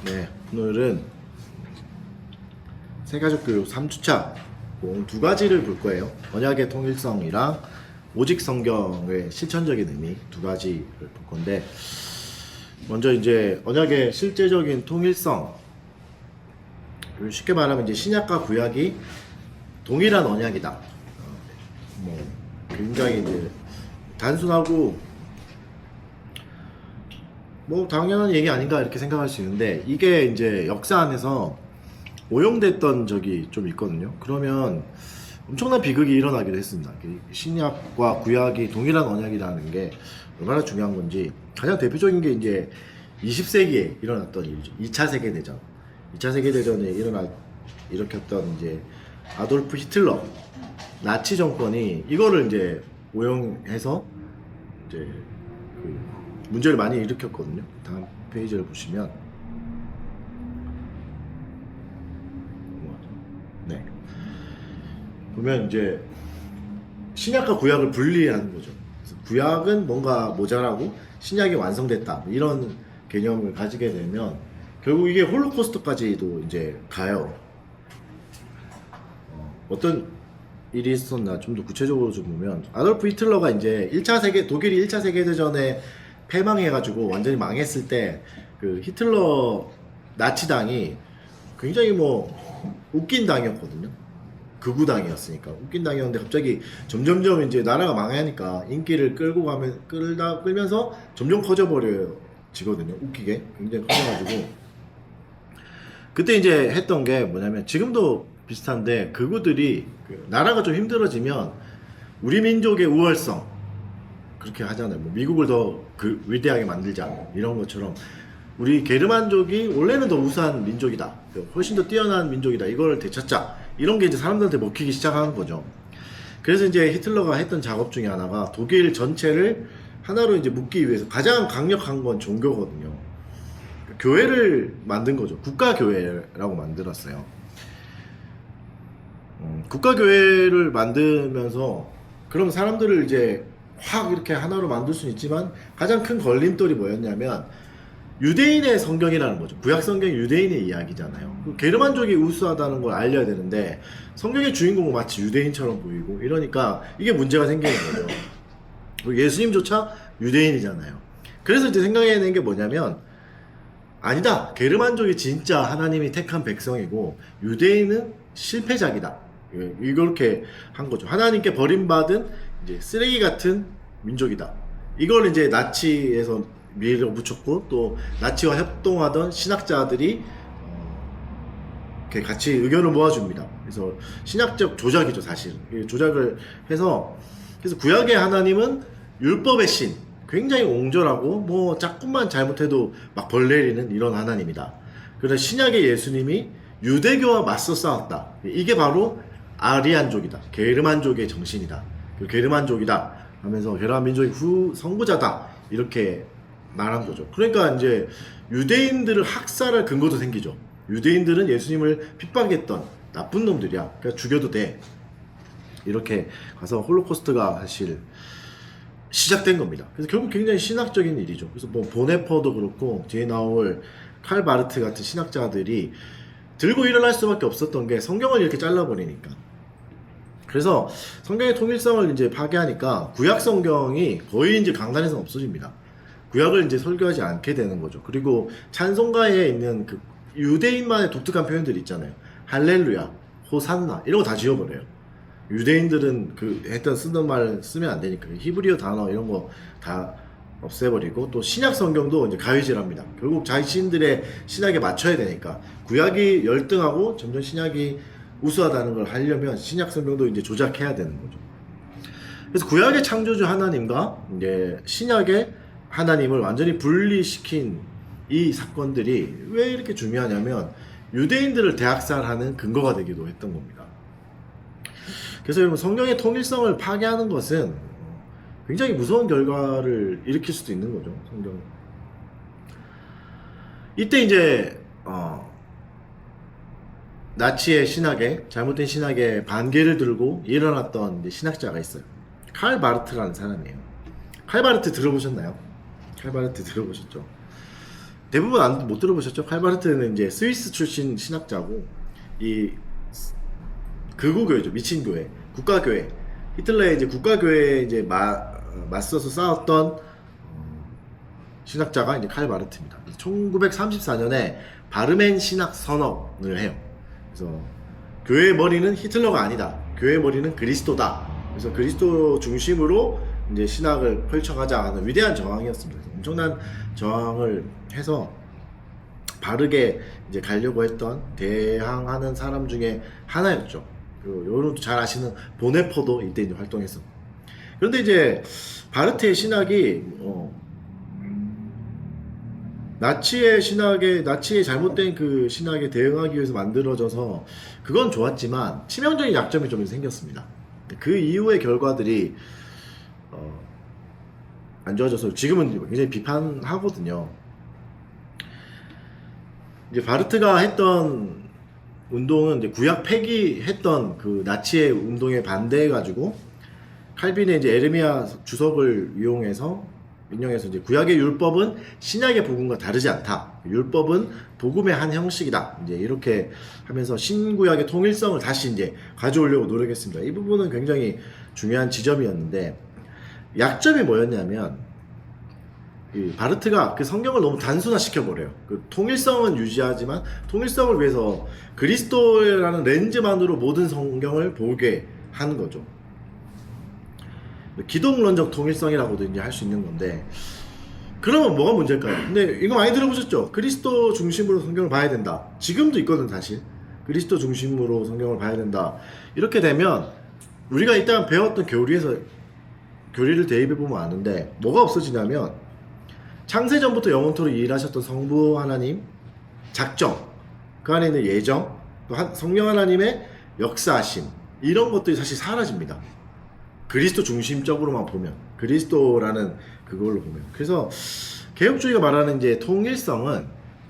네, 오늘은 세가족교육 3주차 두 가지를 볼 거예요. 언약의 통일성이랑 오직 성경의 실천적인 의미 두 가지를 볼 건데, 먼저 이제 언약의 실제적인 통일성, 쉽게 말하면 이제 신약과 구약이 동일한 언약이다. 굉장히 이제 단순하고 당연한 얘기 아닌가 이렇게 생각할 수 있는데, 이게 이제 역사 안에서 오용됐던 적이 좀 있거든요. 그러면 엄청난 비극이 일어나기도 했습니다. 신약과 구약이 동일한 언약이라는 게 얼마나 중요한 건지, 가장 대표적인 게 이제 20세기에 일어났던 일이죠. 2차 세계대전. 2차 세계대전에 일으켰던 이제 아돌프 히틀러 나치 정권이 이거를 이제 오용해서 이제 문제를 많이 일으켰거든요. 다음 페이지를 보시면, 네, 보면 이제 신약과 구약을 분리하는 거죠. 그래서 구약은 뭔가 모자라고 신약이 완성됐다, 이런 개념을 가지게 되면 결국 이게 홀로코스트까지도 이제 가요. 어떤 일이 있었나 좀 더 구체적으로 좀 보면, 아돌프 히틀러가 이제 독일이 1차 세계대전에 패망해가지고 완전히 망했을 때, 그 히틀러 나치당이 굉장히 웃긴 당이었거든요. 극우 당이었으니까 웃긴 당이었는데, 갑자기 점점점 이제 나라가 망하니까 인기를 끌면서 점점 커져버려지거든요. 웃기게 굉장히 커져가지고, 그때 이제 했던 게 뭐냐면, 지금도 비슷한데, 극우들이 나라가 좀 힘들어지면 우리 민족의 우월성 그렇게 하잖아요. 미국을 더 위대하게 만들자, 이런 것처럼 우리 게르만족이 원래는 더 우수한 민족이다, 훨씬 더 뛰어난 민족이다, 이걸 되찾자, 이런 게 이제 사람들한테 먹히기 시작하는 거죠. 그래서 이제 히틀러가 했던 작업 중에 하나가 독일 전체를 하나로 이제 묶기 위해서 가장 강력한 건 종교거든요. 교회를 만든 거죠. 국가교회라고 만들었어요. 국가교회를 만들면서, 그럼 사람들을 이제 확 이렇게 하나로 만들 수는 있지만, 가장 큰 걸림돌이 뭐였냐면 유대인의 성경이라는 거죠. 구약 성경이 유대인의 이야기잖아요. 게르만족이 우수하다는 걸 알려야 되는데, 성경의 주인공은 마치 유대인처럼 보이고 이러니까 이게 문제가 생기는 거죠. 예수님조차 유대인이잖아요. 그래서 이제 생각해낸 게 뭐냐면, 아니다, 게르만족이 진짜 하나님이 택한 백성이고 유대인은 실패작이다, 이렇게 한 거죠. 하나님께 버림받은 이제 쓰레기 같은 민족이다. 이걸 이제 나치에서 밀어붙였고, 또 나치와 협동하던 신학자들이 이렇게 같이 의견을 모아줍니다. 그래서 신학적 조작이죠, 사실. 조작을 해서, 그래서 구약의 하나님은 율법의 신, 굉장히 옹졸하고 조금만 잘못해도 막 벌 내리는 이런 하나님이다. 그래서 신약의 예수님이 유대교와 맞서 싸웠다. 이게 바로 아리안족이다, 게르만족의 정신이다, 게르만족이다 하면서 게르만 민족의 선구자다, 이렇게 말한 거죠. 그러니까 이제 유대인들을 학살할 근거도 생기죠. 유대인들은 예수님을 핍박했던 나쁜 놈들이야, 그러니까 죽여도 돼, 이렇게 가서 홀로코스트가 사실 시작된 겁니다. 그래서 결국 굉장히 신학적인 일이죠. 그래서 보네퍼도 그렇고 뒤에 나올 칼 바르트 같은 신학자들이 들고 일어날 수밖에 없었던 게, 성경을 이렇게 잘라버리니까. 그래서 성경의 통일성을 이제 파괴하니까 구약 성경이 거의 이제 강단에서 없어집니다. 구약을 이제 설교하지 않게 되는 거죠. 그리고 찬송가에 있는 그 유대인만의 독특한 표현들이 있잖아요. 할렐루야, 호산나, 이런 거 다 지워버려요. 유대인들은 쓰던 말 쓰면 안 되니까 히브리어 단어 이런 거 다 없애버리고, 또 신약 성경도 이제 가위질합니다. 결국 자신들의 신약에 맞춰야 되니까, 구약이 열등하고 점점 신약이 우수하다는 걸 하려면 신약 성경도 이제 조작해야 되는 거죠. 그래서 구약의 창조주 하나님과 이제 신약의 하나님을 완전히 분리시킨 이 사건들이 왜 이렇게 중요하냐면, 유대인들을 대학살하는 근거가 되기도 했던 겁니다. 그래서 여러분, 성경의 통일성을 파괴하는 것은 굉장히 무서운 결과를 일으킬 수도 있는 거죠. 성경. 이때 이제 나치의 신학에, 잘못된 신학에 반개를 들고 일어났던 이제 신학자가 있어요. 칼 바르트라는 사람이에요. 칼 바르트 들어보셨나요? 칼 바르트 들어보셨죠? 대부분 못 들어보셨죠? 칼바르트는 이제 스위스 출신 신학자고 이 극우교회죠. 미친 교회, 국가교회. 히틀러의 이제 국가교회에 이제 맞서서 싸웠던 신학자가 이제 칼바르트입니다. 1934년에 바르멘 신학 선언을 해요. 그래서 교회의 머리는 히틀러가 아니다. 교회의 머리는 그리스도다. 그래서 그리스도 중심으로 이제 신학을 펼쳐가자 하는 위대한 저항이었습니다. 엄청난 저항을 해서 바르게 이제 가려고 했던 대항하는 사람 중에 하나였죠. 여러분도 잘 아시는 보네포도 이때 이제 활동했었고. 그런데 이제 바르트의 신학이 나치의 잘못된 그 신학에 대응하기 위해서 만들어져서 그건 좋았지만 치명적인 약점이 좀 생겼습니다. 그 이후의 결과들이 안 좋아져서 지금은 굉장히 비판하거든요. 이제 바르트가 했던 운동은 이제 구약 폐기했던 그 나치의 운동에 반대해가지고 칼빈의 이제 에르미야 주석을 인용해서 이제 구약의 율법은 신약의 복음과 다르지 않다. 율법은 복음의 한 형식이다. 이제 이렇게 하면서 신구약의 통일성을 다시 이제 가져오려고 노력했습니다. 이 부분은 굉장히 중요한 지점이었는데 약점이 뭐였냐면 바르트가 그 성경을 너무 단순화시켜 버려요. 그 통일성은 유지하지만 통일성을 위해서 그리스도라는 렌즈만으로 모든 성경을 보게 하는 거죠. 기독론적 통일성이라고도 이제 할 수 있는 건데 그러면 뭐가 문제일까요? 근데 이거 많이 들어보셨죠? 그리스도 중심으로 성경을 봐야 된다. 지금도 있거든 사실. 그리스도 중심으로 성경을 봐야 된다. 이렇게 되면 우리가 일단 배웠던 교리를 대입해보면 아는데 뭐가 없어지냐면 창세전부터 영원토록 일하셨던 성부 하나님 작정, 그 안에 있는 예정, 또 성령 하나님의 역사하심 이런 것들이 사실 사라집니다. 그리스도 중심적으로만 보면, 그리스도라는 그걸로 보면. 그래서 개혁주의가 말하는 이제 통일성은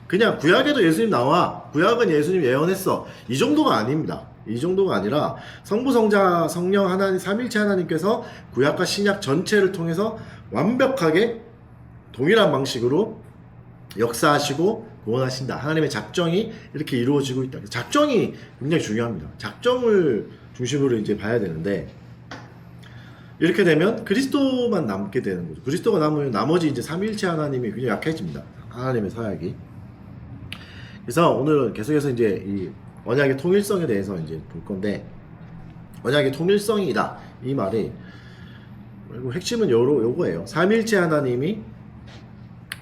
그냥 구약에도 예수님 나와, 구약은 예수님 예언했어, 이 정도가 아닙니다. 이 정도가 아니라 성부, 성자, 성령 하나님, 삼일체 하나님께서 구약과 신약 전체를 통해서 완벽하게 동일한 방식으로 역사하시고 구원하신다. 하나님의 작정이 이렇게 이루어지고 있다. 작정이 굉장히 중요합니다. 작정을 중심으로 이제 봐야 되는데 이렇게 되면 그리스도만 남게 되는 거죠. 그리스도가 남으면 나머지 이제 삼일체 하나님이 굉장히 약해집니다. 하나님의 사역이. 그래서 오늘은 계속해서 이제 이 언약의 통일성에 대해서 이제 볼 건데 언약의 통일성이다. 이 말이 그리고 핵심은 요거예요. 삼일체 하나님이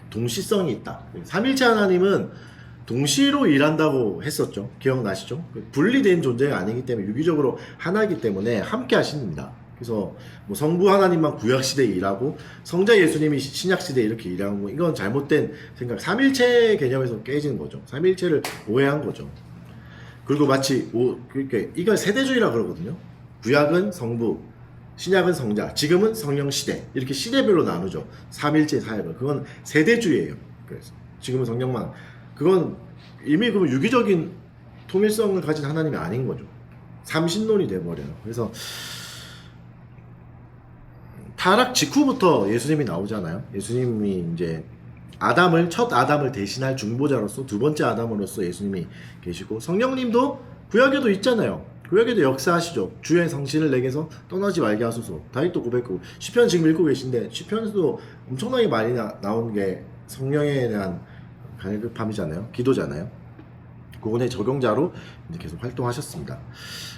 동시성이 있다. 삼일체 하나님은 동시로 일한다고 했었죠. 기억나시죠? 분리된 존재가 아니기 때문에 유기적으로 하나이기 때문에 함께 하십니다. 그래서 뭐 성부 하나님만 구약시대에 일하고 성자 예수님이 신약시대에 이렇게 일하고 이건 잘못된 생각. 삼일체 개념에서 깨지는 거죠. 삼일체를 오해한 거죠. 그리고 마치 그러니까 이걸 세대주의라 그러거든요. 구약은 성부, 신약은 성자, 지금은 성령 시대 이렇게 시대별로 나누죠. 삼일체 사역을. 그건 세대주의예요. 그래서 지금은 성령만. 그건 이미 그러면 유기적인 통일성을 가진 하나님이 아닌 거죠. 삼신론이 돼버려요. 그래서 타락 직후부터 예수님이 나오잖아요. 예수님이 이제 첫 아담을 대신할 중보자로서 두 번째 아담으로서 예수님이 계시고 성령님도 구약에도 있잖아요. 구약에도 역사하시죠. 주의 성신을 내게서 떠나지 말게 하소서. 다윗도 고백하고 시편 지금 읽고 계신데 시편에서도 엄청나게 많이 나온 게 성령에 대한 갈급함이잖아요. 기도잖아요. 그분의 적용자로 이제 계속 활동하셨습니다.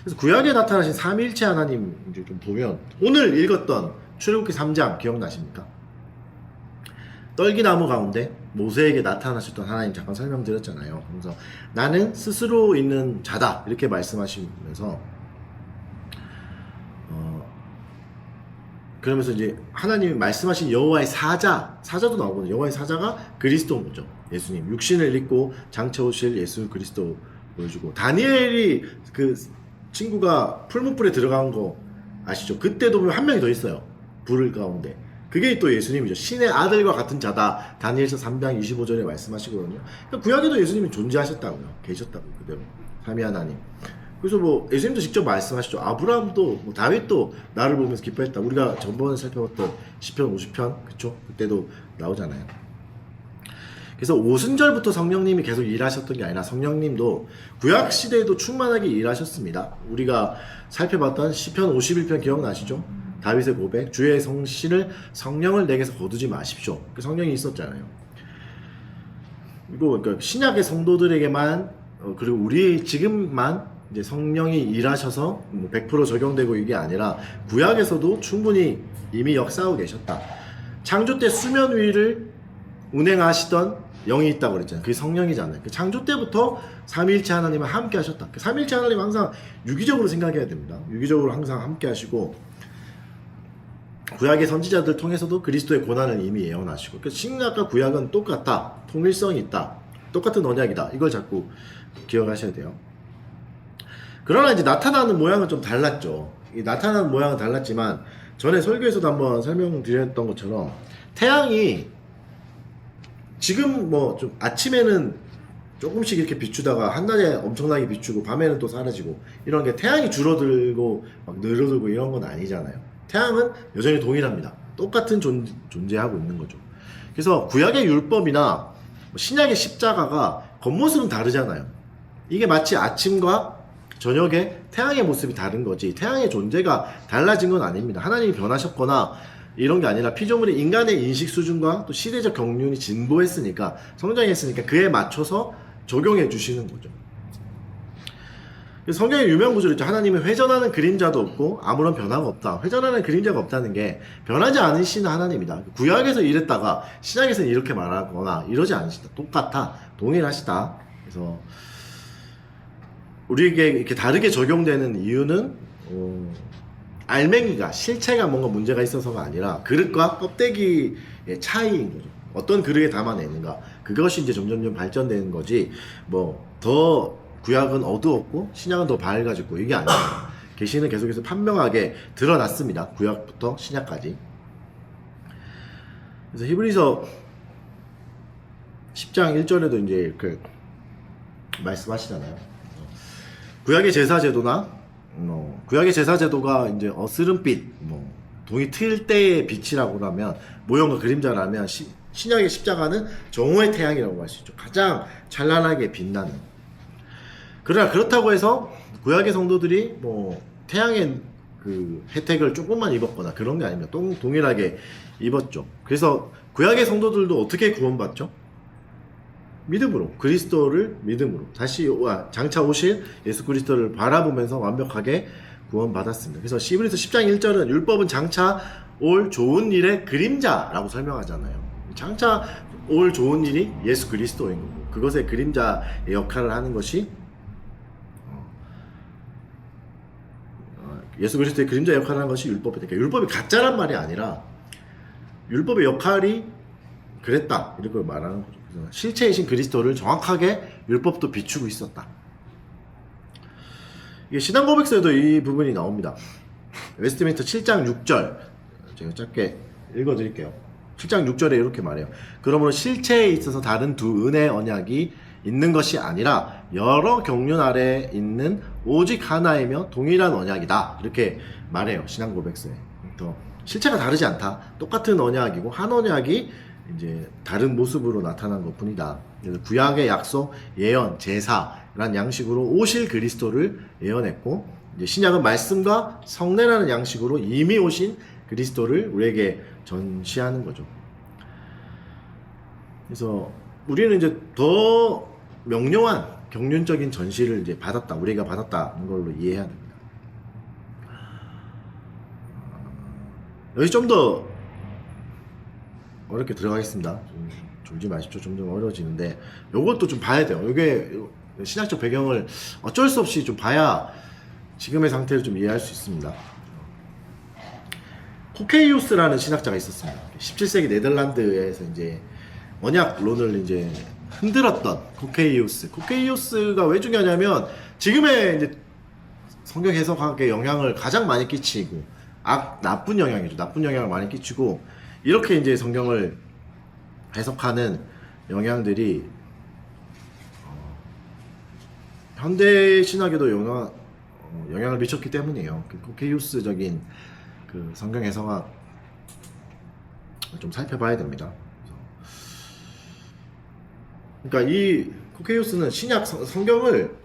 그래서 구약에 나타나신 삼일체 하나님 이제 좀 보면 오늘 읽었던 출애굽기 3장 기억나십니까? 떨기나무 가운데 모세에게 나타나셨던 하나님 잠깐 설명드렸잖아요. 그래서 나는 스스로 있는 자다 이렇게 말씀하시면서 그러면서 이제 하나님이 말씀하신 여호와의 사자도 나오거든요. 여호와의 사자가 그리스도인 거죠. 예수님 육신을 입고 장차 오실 예수 그리스도 보여주고 다니엘이 그 친구가 풀무불에 들어간 거 아시죠? 그때도 보면 한 명이 더 있어요. 불 가운데. 그게 또 예수님이죠. 신의 아들과 같은 자다. 다니엘서 3장 25절에 말씀하시거든요. 그러니까 구약에도 예수님이 존재하셨다고요. 계셨다고요. 그대로. 삼위 하나님. 그래서 뭐 예수님도 직접 말씀하시죠. 아브라함도 뭐 다윗도 나를 보면서 기뻐했다. 우리가 전번에 살펴봤던 시편 50편 그쵸? 그때도 나오잖아요. 그래서 오순절부터 성령님이 계속 일하셨던 게 아니라 성령님도 구약 시대에도 충만하게 일하셨습니다. 우리가 살펴봤던 시편 51편 기억나시죠? 다윗의 고백, 주의 성신을 성령을 내게서 거두지 마십시오. 그 성령이 있었잖아요. 그리고 그러니까 신약의 성도들에게만 그리고 우리 지금만 이제 성령이 일하셔서 100% 적용되고 이게 아니라 구약에서도 충분히 이미 역사하고 계셨다. 창조 때 수면 위를 운행하시던 영이 있다고 그랬잖아요. 그게 성령이잖아요. 그 창조 때부터 삼위일체 하나님은 함께 하셨다. 그 삼위일체 하나님 항상 유기적으로 생각해야 됩니다. 유기적으로 항상 함께 하시고 구약의 선지자들 통해서도 그리스도의 고난을 이미 예언하시고 그 신약과 구약은 똑같다. 통일성이 있다. 똑같은 언약이다. 이걸 자꾸 기억하셔야 돼요. 그러나 이제 나타나는 모양은 좀 달랐죠. 이 나타나는 모양은 달랐지만 전에 설교에서도 한번 설명드렸던 것처럼 태양이 지금 뭐 좀 아침에는 조금씩 이렇게 비추다가 한낮에 엄청나게 비추고 밤에는 또 사라지고 이런 게 태양이 줄어들고 막 늘어들고 이런 건 아니잖아요. 태양은 여전히 동일합니다. 똑같은 존재하고 있는 거죠. 그래서 구약의 율법이나 신약의 십자가가 겉모습은 다르잖아요. 이게 마치 아침과 저녁에 태양의 모습이 다른 거지 태양의 존재가 달라진 건 아닙니다. 하나님이 변하셨거나 이런 게 아니라 피조물이 인간의 인식 수준과 또 시대적 경륜이 진보했으니까 성장했으니까 그에 맞춰서 적용해 주시는 거죠. 성경의 유명 구절이 있죠. 하나님은 회전하는 그림자도 없고 아무런 변화가 없다. 회전하는 그림자가 없다는 게 변하지 않으시는 하나님이다. 구약에서 이랬다가 신약에서는 이렇게 말하거나 이러지 않으시다. 똑같아. 동일하시다. 그래서 우리에게 이렇게 다르게 적용되는 이유는 알맹이가 실체가 뭔가 문제가 있어서가 아니라 그릇과 껍데기의 차이인 거죠. 어떤 그릇에 담아내는가 그것이 이제 점점 발전되는 거지 뭐 더 구약은 어두웠고 신약은 더 밝아졌고 이게 아니에요. 계시는 계속해서 판명하게 드러났습니다. 구약부터 신약까지. 그래서 히브리서 10장 1절에도 이제 이렇게 말씀하시잖아요. 구약의 제사 제도나 구약의 제사 제도가 이제 어스름빛, 동이 틀 때의 빛이라고 하면 모형과 그림자라면 신약의 십자가는 정오의 태양이라고 할 수 있죠. 가장 찬란하게 빛나는. 그러나 그렇다고 해서 구약의 성도들이 태양의 그 혜택을 조금만 입었거나 그런 게 아닙니다. 동일하게 입었죠. 그래서 구약의 성도들도 어떻게 구원받죠? 믿음으로, 그리스도를 믿음으로 다시 장차 오실 예수 그리스도를 바라보면서 완벽하게 구원받았습니다. 그래서 히브리서 10장 1절은 율법은 장차 올 좋은 일의 그림자라고 설명하잖아요. 장차 올 좋은 일이 예수 그리스도인 거고 그것의 그림자의 역할을 하는 것이 예수 그리스도의 그림자 역할을 하는 것이 율법이다. 그러니까 율법이 가짜란 말이 아니라 율법의 역할이 그랬다 이렇게 말하는 거죠. 실체이신 그리스도를 정확하게 율법도 비추고 있었다. 이게 신앙고백서에도 이 부분이 나옵니다. 웨스트민스터 7장 6절 제가 짧게 읽어드릴게요. 7장 6절에 이렇게 말해요. 그러므로 실체에 있어서 다른 두 은혜 언약이 있는 것이 아니라 여러 경륜 아래에 있는 오직 하나이며 동일한 언약이다 이렇게 말해요. 신앙고백서에. 실체가 다르지 않다. 똑같은 언약이고 한 언약이 이제 다른 모습으로 나타난 것 뿐이다. 그래서 구약의 약속, 예언, 제사라는 양식으로 오실 그리스도를 예언했고 이제 신약은 말씀과 성례라는 양식으로 이미 오신 그리스도를 우리에게 전시하는 거죠. 그래서 우리는 이제 더 명료한 경륜적인 전시를 이제 받았다. 우리가 받았다는 걸로 이해해야 됩니다. 여기 좀 더 어렵게 들어가겠습니다. 좀 졸지 마십시오. 점점 어려워지는데 요것도 좀 봐야 돼요. 이게 신학적 배경을 어쩔 수 없이 좀 봐야 지금의 상태를 좀 이해할 수 있습니다. 코케이우스라는 신학자가 있었습니다. 17세기 네덜란드에서 이제 언약론을 이제 흔들었던 코케이우스가 왜 중요하냐면 지금의 이제 성경 해석학에 영향을 가장 많이 끼치고 나쁜 영향이죠. 나쁜 영향을 많이 끼치고 이렇게 이제 성경을 해석하는 영향들이 현대 신학에도 영향을 미쳤기 때문이에요. 그 코케이우스적인 그 성경 해석학 좀 살펴봐야 됩니다. 그러니까 이 코케이오스는 신약 성경을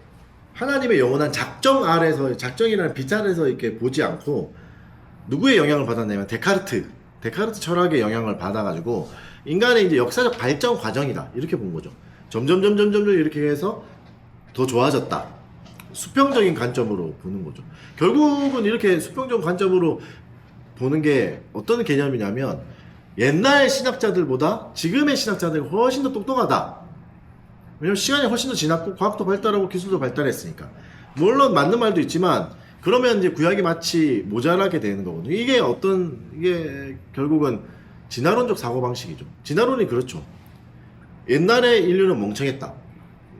하나님의 영원한 작정 아래서, 작정이라는 빛 아래서 이렇게 보지 않고 누구의 영향을 받았냐면 데카르트 철학의 영향을 받아가지고 인간의 이제 역사적 발전 과정이다 이렇게 본 거죠. 점점 이렇게 해서 더 좋아졌다. 수평적인 관점으로 보는 거죠. 결국은 이렇게 수평적 관점으로 보는 게 어떤 개념이냐면 옛날 신학자들보다 지금의 신학자들이 훨씬 더 똑똑하다. 왜냐면 시간이 훨씬 더 지났고 과학도 발달하고 기술도 발달했으니까. 물론 맞는 말도 있지만 그러면 이제 구약이 마치 모자라게 되는 거거든요. 이게 결국은 진화론적 사고방식이죠. 진화론이 그렇죠. 옛날의 인류는 멍청했다.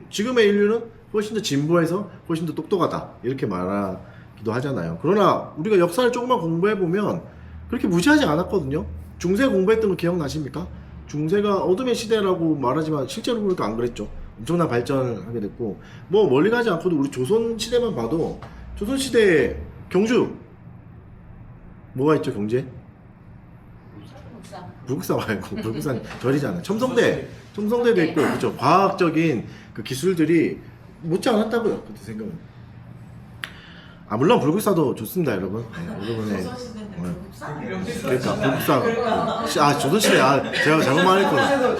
지금의 인류는 훨씬 더 진보해서 훨씬 더 똑똑하다. 이렇게 말하기도 하잖아요. 그러나 우리가 역사를 조금만 공부해보면 그렇게 무지하지 않았거든요. 중세 공부했던 거 기억나십니까? 중세가 어둠의 시대라고 말하지만 실제로 보니까 안 그랬죠. 엄청난 발전을 하게 됐고 뭐 멀리 가지 않고도 우리 조선 시대만 봐도 조선 시대에 경주 뭐가 있죠? 경제? 불국사 말고 불국사는 절이잖아요. 첨성대도 있고 그렇죠. 과학적인 그 기술들이 못지 않았다고요. 그때 생각은. 물론 불국사도 좋습니다, 여러분. 여러분의 그러니까 불국사 조선시대 제가 잘못 말했구나.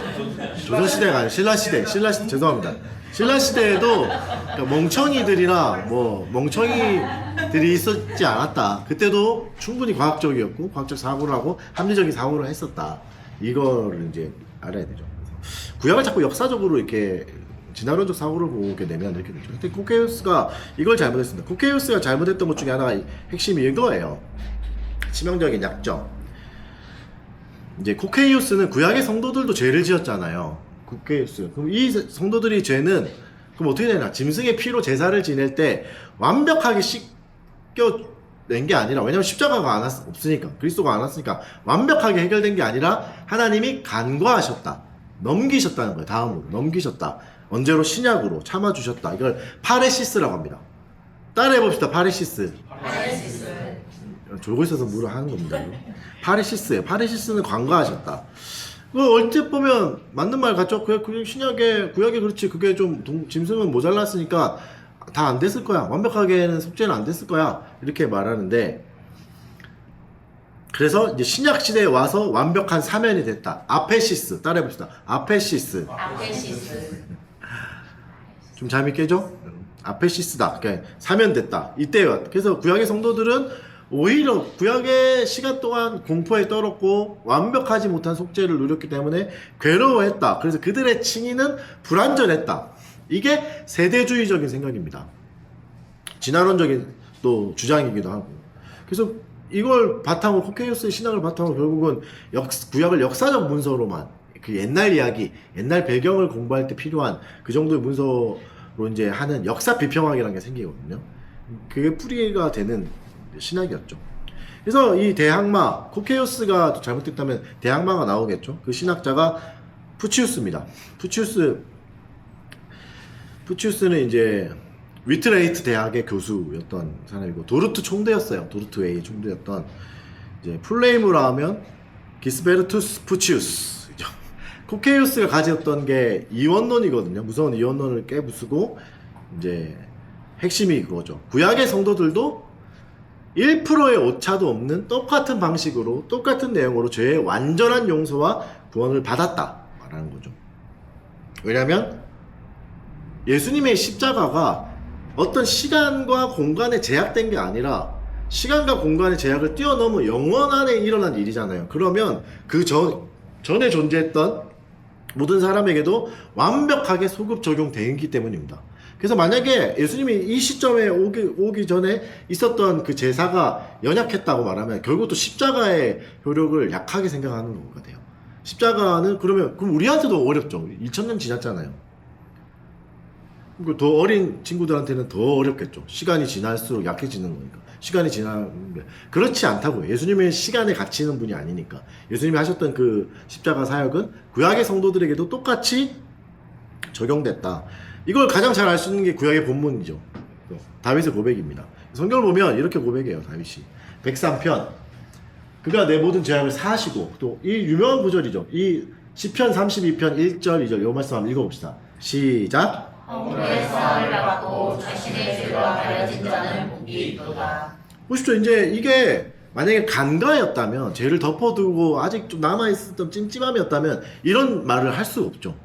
조선시대가 아니라 신라시대 죄송합니다. 신라시대에도 그러니까 멍청이들이나 뭐 멍청이들이 있었지 않았다. 그때도 충분히 과학적이었고 과학적 사고를 하고 합리적인 사고를 했었다. 이거를 이제 알아야 되죠. 구약을 자꾸 역사적으로 이렇게 진화론적 사고를 보게 되면 이렇게 되죠. 근데 코케이오스가 이걸 잘못했습니다. 코케이오스가 잘못했던 것 중에 하나가 핵심이 이거예요. 치명적인 약점. 이제 코케이오스는 구약의 성도들도 죄를 지었잖아요. 코케이오스. 그럼 이 성도들이 죄는 그럼 어떻게 되나? 짐승의 피로 제사를 지낼 때 완벽하게 씻겨낸 게 아니라, 왜냐면 십자가가 없으니까, 그리스도가 안 왔으니까 완벽하게 해결된 게 아니라 하나님이 간과하셨다. 넘기셨다는 거예요. 다음으로 넘기셨다. 언제로? 신약으로 참아주셨다. 이걸 파레시스라고 합니다. 따라해봅시다. 파레시스. 졸고 있어서 뭐를 하는 겁니다. 파레시스예요. 파레시스는 관과하셨다. 얼핏 보면 맞는 말 같죠? 그게 구약에 그렇지. 그게 좀 짐승은 모자랐으니까 다 안 됐을 거야. 완벽하게는 속죄는 안 됐을 거야. 이렇게 말하는데, 그래서 이제 신약 시대에 와서 완벽한 사면이 됐다. 아페시스. 따라해봅시다. 아페시스. 좀 잘 믿겠죠? 아페시스다. 그러니까 사면됐다. 이때요. 그래서 구약의 성도들은 오히려 구약의 시간 동안 공포에 떨었고 완벽하지 못한 속죄를 누렸기 때문에 괴로워했다. 그래서 그들의 칭의는 불완전했다. 이게 세대주의적인 생각입니다. 진화론적인 또 주장이기도 하고. 그래서 이걸 바탕으로, 코케이오스의 신앙을 바탕으로 결국은 구약을 역사적 문서로만, 그 옛날 이야기, 옛날 배경을 공부할 때 필요한 그 정도의 문서로 이제 하는 역사 비평학이라는 게 생기거든요. 그게 뿌리가 되는 신학이었죠. 그래서 이 대항마, 코케이오스가 잘못됐다면 대항마가 나오겠죠. 그 신학자가 푸치우스입니다. 푸치우스는 이제 위트레이트 대학의 교수였던 사람이고, 도르트 총대였어요. 도르트 웨이 총대였던, 이제 풀네임으로 하면 기스베르투스 푸치우스죠. 코케이오스가 가졌던 게 이원론이거든요. 무서운 이원론을 깨부수고, 이제 핵심이 그거죠. 구약의 성도들도 1%의 오차도 없는 똑같은 방식으로, 똑같은 내용으로 죄의 완전한 용서와 구원을 받았다 말하는 거죠. 왜냐면 예수님의 십자가가 어떤 시간과 공간에 제약된 게 아니라 시간과 공간의 제약을 뛰어넘은 영원 안에 일어난 일이잖아요. 그러면 그 전에 존재했던 모든 사람에게도 완벽하게 소급 적용되기 때문입니다. 그래서 만약에 예수님이 이 시점에 오기 전에 있었던 그 제사가 연약했다고 말하면 결국 또 십자가의 효력을 약하게 생각하는 거가 돼요. 십자가는 그럼 우리한테도 어렵죠. 2000년 지났잖아요. 더 어린 친구들한테는 더 어렵겠죠. 시간이 지날수록 약해지는 거니까. 시간이 지나는데 그렇지 않다고요. 예수님의 시간에 갇히는 분이 아니니까. 예수님이 하셨던 그 십자가 사역은 구약의 성도들에게도 똑같이 적용됐다. 이걸 가장 잘 알 수 있는 게 구약의 본문이죠. 다윗의 고백입니다. 성경을 보면 이렇게 고백해요. 다윗이 103편, 그가 내 모든 죄악을 사하시고, 또 이 유명한 구절이죠. 이 시편 32편 1절 2절 이 말씀 한번 읽어봅시다. 시작. 허물의 사함을 받고 자신의 죄가 가려진 자는 복이 있도다. 보십시오. 이제 이게 만약에 간과였다면, 죄를 덮어두고 아직 좀 남아있었던 찜찜함이었다면 이런 말을 할 수 없죠.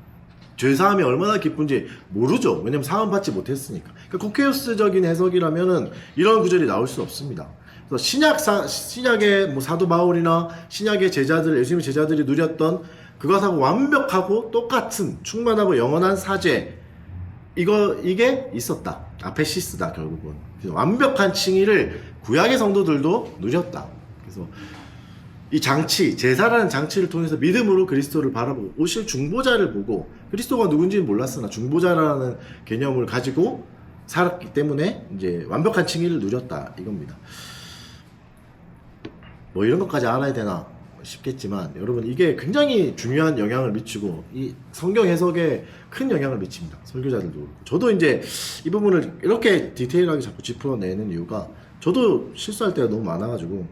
죄사함이 얼마나 기쁜지 모르죠. 왜냐면 사함받지 못했으니까. 그러니까 코케우스적인 해석이라면은 이런 구절이 나올 수 없습니다. 그래서 신약의 뭐 사도 바울이나 신약의 제자들, 예수님의 제자들이 누렸던 그것하고 완벽하고 똑같은 충만하고 영원한 사죄, 이게 있었다. 아페시스다. 결국은 그래서 완벽한 칭의를 구약의 성도들도 누렸다. 그래서 이 장치, 제사라는 장치를 통해서 믿음으로 그리스도를 바라보고 오실 중보자를 보고, 그리스도가 누군지는 몰랐으나 중보자라는 개념을 가지고 살았기 때문에 이제 완벽한 칭의를 누렸다 이겁니다. 뭐 이런 것까지 알아야 되나 싶겠지만, 여러분 이게 굉장히 중요한 영향을 미치고 이 성경 해석에 큰 영향을 미칩니다. 설교자들도 그렇고. 저도 이제 이 부분을 이렇게 디테일하게 자꾸 짚어내는 이유가, 저도 실수할 때가 너무 많아가지고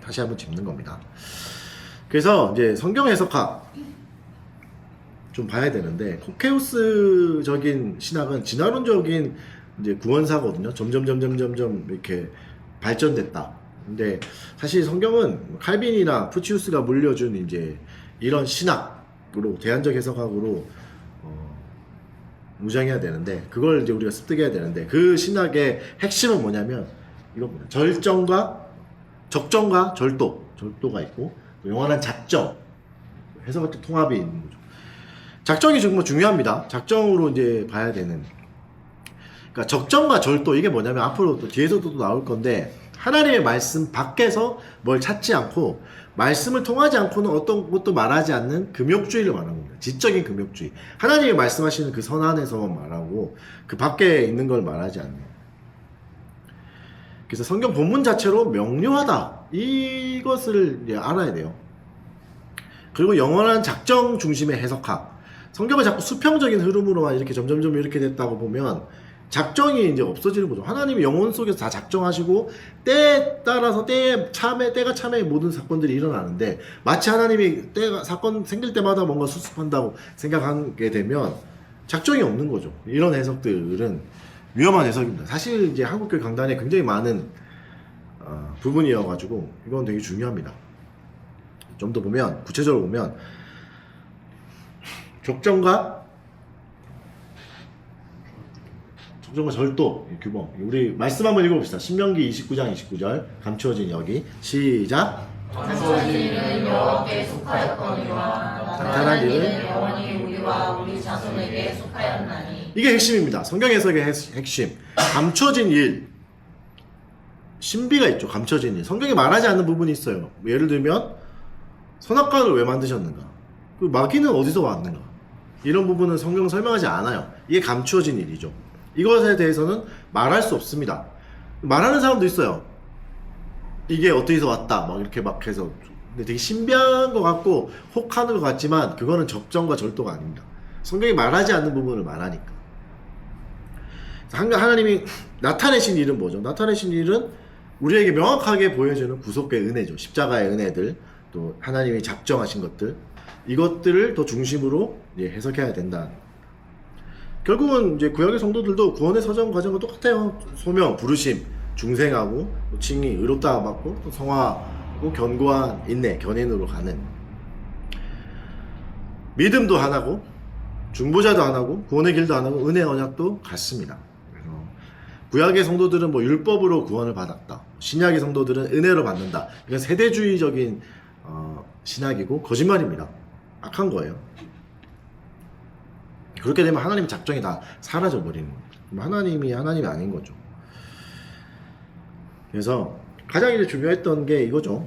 다시 한번 짚는 겁니다. 그래서 이제 성경 해석학 좀 봐야 되는데, 코케우스적인 신학은 진화론적인 이제 구원사거든요. 점점 이렇게 발전됐다. 근데 사실 성경은 칼빈이나 푸치우스가 물려준 이제 이런 신학으로, 대안적 해석학으로 무장해야 되는데, 그걸 이제 우리가 습득해야 되는데, 그 신학의 핵심은 뭐냐면 이겁니다. 적정과 절도가 있고, 영원한 작정, 해석할 때 통합이 있는 거죠. 작정이 정말 중요합니다. 작정으로 이제 봐야 되는. 그러니까 적정과 절도, 이게 뭐냐면 앞으로 또 뒤에서도 나올 건데, 하나님의 말씀 밖에서 뭘 찾지 않고 말씀을 통하지 않고는 어떤 것도 말하지 않는 금욕주의를 말하는 겁니다. 지적인 금욕주의. 하나님이 말씀하시는 그 선 안에서만 말하고 그 밖에 있는 걸 말하지 않는. 그래서 성경 본문 자체로 명료하다, 이것을 이제 알아야 돼요. 그리고 영원한 작정 중심의 해석학. 성경을 자꾸 수평적인 흐름으로만 이렇게 점점 이렇게 됐다고 보면 작정이 이제 없어지는 거죠. 하나님이 영혼 속에서 다 작정하시고 때에 따라서 때가 참에 모든 사건들이 일어나는데, 마치 하나님이 사건 생길 때마다 뭔가 수습한다고 생각하게 되면 작정이 없는 거죠. 이런 해석들은 위험한 해석입니다. 사실 이제 한국교회 강단에 굉장히 많은 부분이어가지고 이건 되게 중요합니다. 좀 더 보면, 구체적으로 보면 적정과 절도 규범, 우리 말씀 한번 읽어봅시다. 신명기 29장 29절 감추어진 여기 시작. 감추어진 일은 여호와께 속하였거니와 나타난 일은 영원히 우리와 우리 자손에게 속하였나니. 이게 핵심입니다. 성경 해석의 핵심. 감춰진 일, 신비가 있죠. 감춰진 일. 성경에 말하지 않는 부분이 있어요. 예를 들면 선악과를 왜 만드셨는가, 그 마귀는 어디서 왔는가, 이런 부분은 성경은 설명하지 않아요. 이게 감추어진 일이죠. 이것에 대해서는 말할 수 없습니다. 말하는 사람도 있어요. 이게 어디서 왔다 막 이렇게 막 해서. 근데 되게 신비한 것 같고 혹하는 것 같지만 그거는 적정과 절도가 아닙니다. 성경이 말하지 않는 부분을 말하니까. 하나님이 나타내신 일은 뭐죠? 나타내신 일은 우리에게 명확하게 보여주는 구속의 은혜죠. 십자가의 은혜들, 또 하나님이 작정하신 것들, 이것들을 더 중심으로 해석해야 된다. 결국은 이제 구약의 성도들도 구원의 서정 과정과 똑같아요. 소명, 부르심, 중생하고 칭의, 의롭다 받고 또 성화하고 견고한 인내, 견인으로 가는. 믿음도 하나고 중보자도 하나고 구원의 길도 하나고 은혜 언약도 같습니다. 그래서 구약의 성도들은 뭐 율법으로 구원을 받았다, 신약의 성도들은 은혜로 받는다. 이건 세대주의적인 신학이고 거짓말입니다. 악한 거예요. 그렇게 되면 하나님의 작정이 다 사라져버리는 거예요. 하나님이 아닌 거죠. 그래서 가장 이제 중요했던 게 이거죠.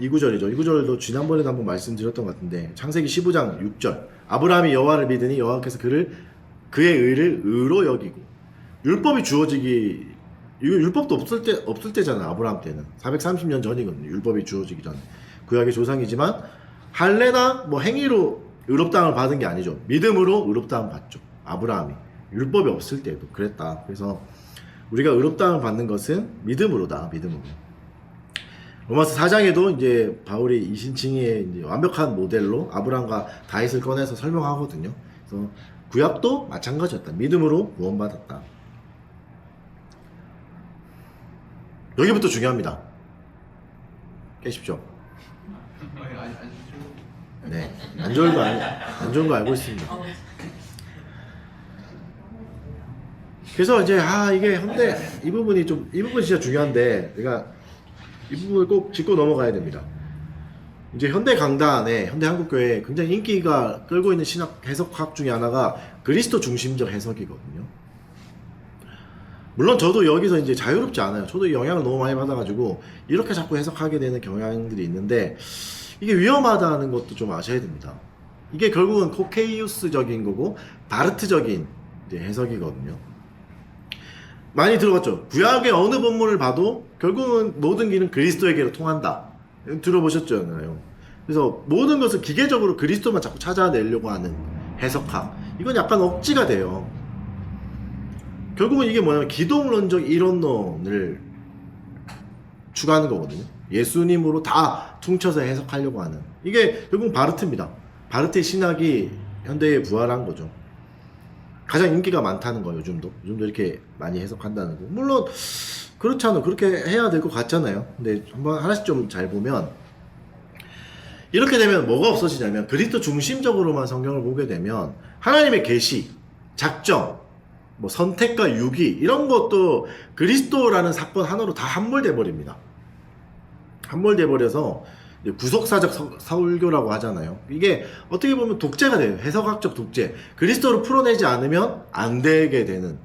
이 구절이죠. 이 구절도 지난번에도 한번 말씀드렸던 것 같은데, 창세기 15장 6절. 아브라함이 여호와를 믿으니 여호와께서 그의 의를 의로 여기고. 율법이 주어지기, 이거 율법도 없을 때잖아요. 아브라함 때는 430년 전이거든요. 율법이 주어지기 전. 구약의 조상이지만 할례나 뭐 행위로 의롭다함을 받은 게 아니죠. 믿음으로 의롭다함을 받죠. 아브라함이 율법이 없을 때도 그랬다. 그래서 우리가 의롭다함을 받는 것은 믿음으로다. 믿음으로. 로마서 4장에도 이제 바울이 이신칭의의 이제 완벽한 모델로 아브라함과 다윗을 꺼내서 설명하거든요. 그래서 구약도 마찬가지였다. 믿음으로 구원받았다. 여기부터 중요합니다. 깨십시오. 네, 안 좋은 거 알고 있습니다. 그래서 이제 이게 현대 이 부분 진짜 중요한데 제가 이 부분을 꼭 짚고 넘어가야 됩니다. 이제 현대 강단에 현대 한국교회에 굉장히 인기가 끌고 있는 신학 해석학 중에 하나가 그리스도 중심적 해석이거든요. 물론 저도 여기서 이제 자유롭지 않아요. 저도 영향을 너무 많이 받아가지고 이렇게 자꾸 해석하게 되는 경향들이 있는데 이게 위험하다는 것도 좀 아셔야 됩니다. 이게 결국은 코케이우스적인 거고 바르트적인 이제 해석이거든요. 많이 들어봤죠? 구약의 어느 본문을 봐도 결국은 모든 길은 그리스도에게로 통한다. 들어보셨잖아요. 그래서 모든 것을 기계적으로 그리스도만 자꾸 찾아내려고 하는 해석학. 이건 약간 억지가 돼요. 결국은 이게 뭐냐면 기독론적 이론론을 추구하는 거거든요. 예수님으로 다 퉁쳐서 해석하려고 하는. 이게 결국 바르트입니다. 바르트의 신학이 현대에 부활한 거죠. 가장 인기가 많다는 거예요. 요즘도 이렇게 많이 해석한다는 거. 물론 그렇잖아요. 그렇게 해야 될 것 같잖아요. 근데 한번 하나씩 좀 잘 보면 이렇게 되면 뭐가 없어지냐면 그리스도 중심적으로만 성경을 보게 되면 하나님의 계시, 작정, 뭐 선택과 유기 이런 것도 그리스도라는 사건 하나로 다 함몰돼 버립니다. 함몰돼 버려서 구속사적 설교라고 하잖아요. 이게 어떻게 보면 독재가 돼요. 해석학적 독재. 그리스도를 풀어내지 않으면 안 되게 되는.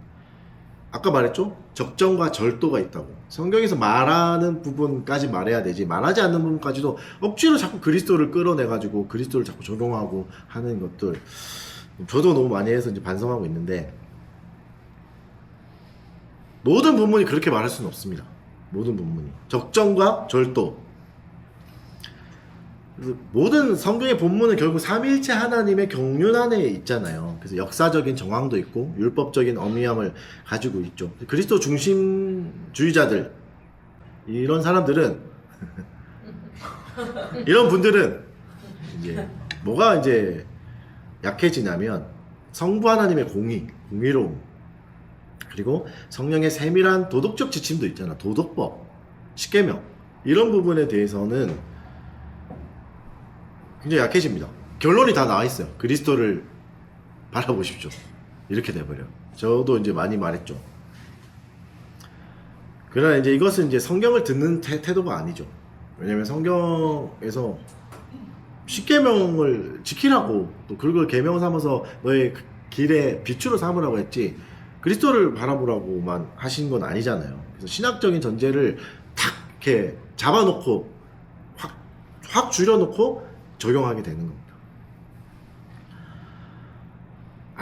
아까 말했죠? 적정과 절도가 있다고. 성경에서 말하는 부분까지 말해야 되지 말하지 않는 부분까지도 억지로 자꾸 그리스도를 끌어내가지고 그리스도를 자꾸 조롱하고 하는 것들 저도 너무 많이 해서 이제 반성하고 있는데 모든 본문이 그렇게 말할 수는 없습니다. 모든 본문이 적정과 절도. 그래서 모든 성경의 본문은 결국 삼위일체 하나님의 경륜 안에 있잖아요. 그래서 역사적인 정황도 있고 율법적인 어미함을 가지고 있죠. 그리스도 중심주의자들 이런 사람들은 이런 분들은 이제 뭐가 이제 약해지냐면 성부 하나님의 공의로움 그리고 성령의 세밀한 도덕적 지침도 있잖아. 도덕법, 십계명 이런 부분에 대해서는 굉장히 약해집니다. 결론이 다 나와 있어요. 그리스도를 바라보십시오. 이렇게 돼버려요. 저도 이제 많이 말했죠. 그러나 이제 이것은 이제 성경을 듣는 태도가 아니죠. 왜냐면 성경에서 십계명을 지키라고 또 그걸 계명 삼아서 너의 길에 빛으로 삼으라고 했지 그리스도를 바라보라고만 하신 건 아니잖아요. 그래서 신학적인 전제를 탁 이렇게 잡아놓고 확 줄여놓고 적용하게 되는 겁니다.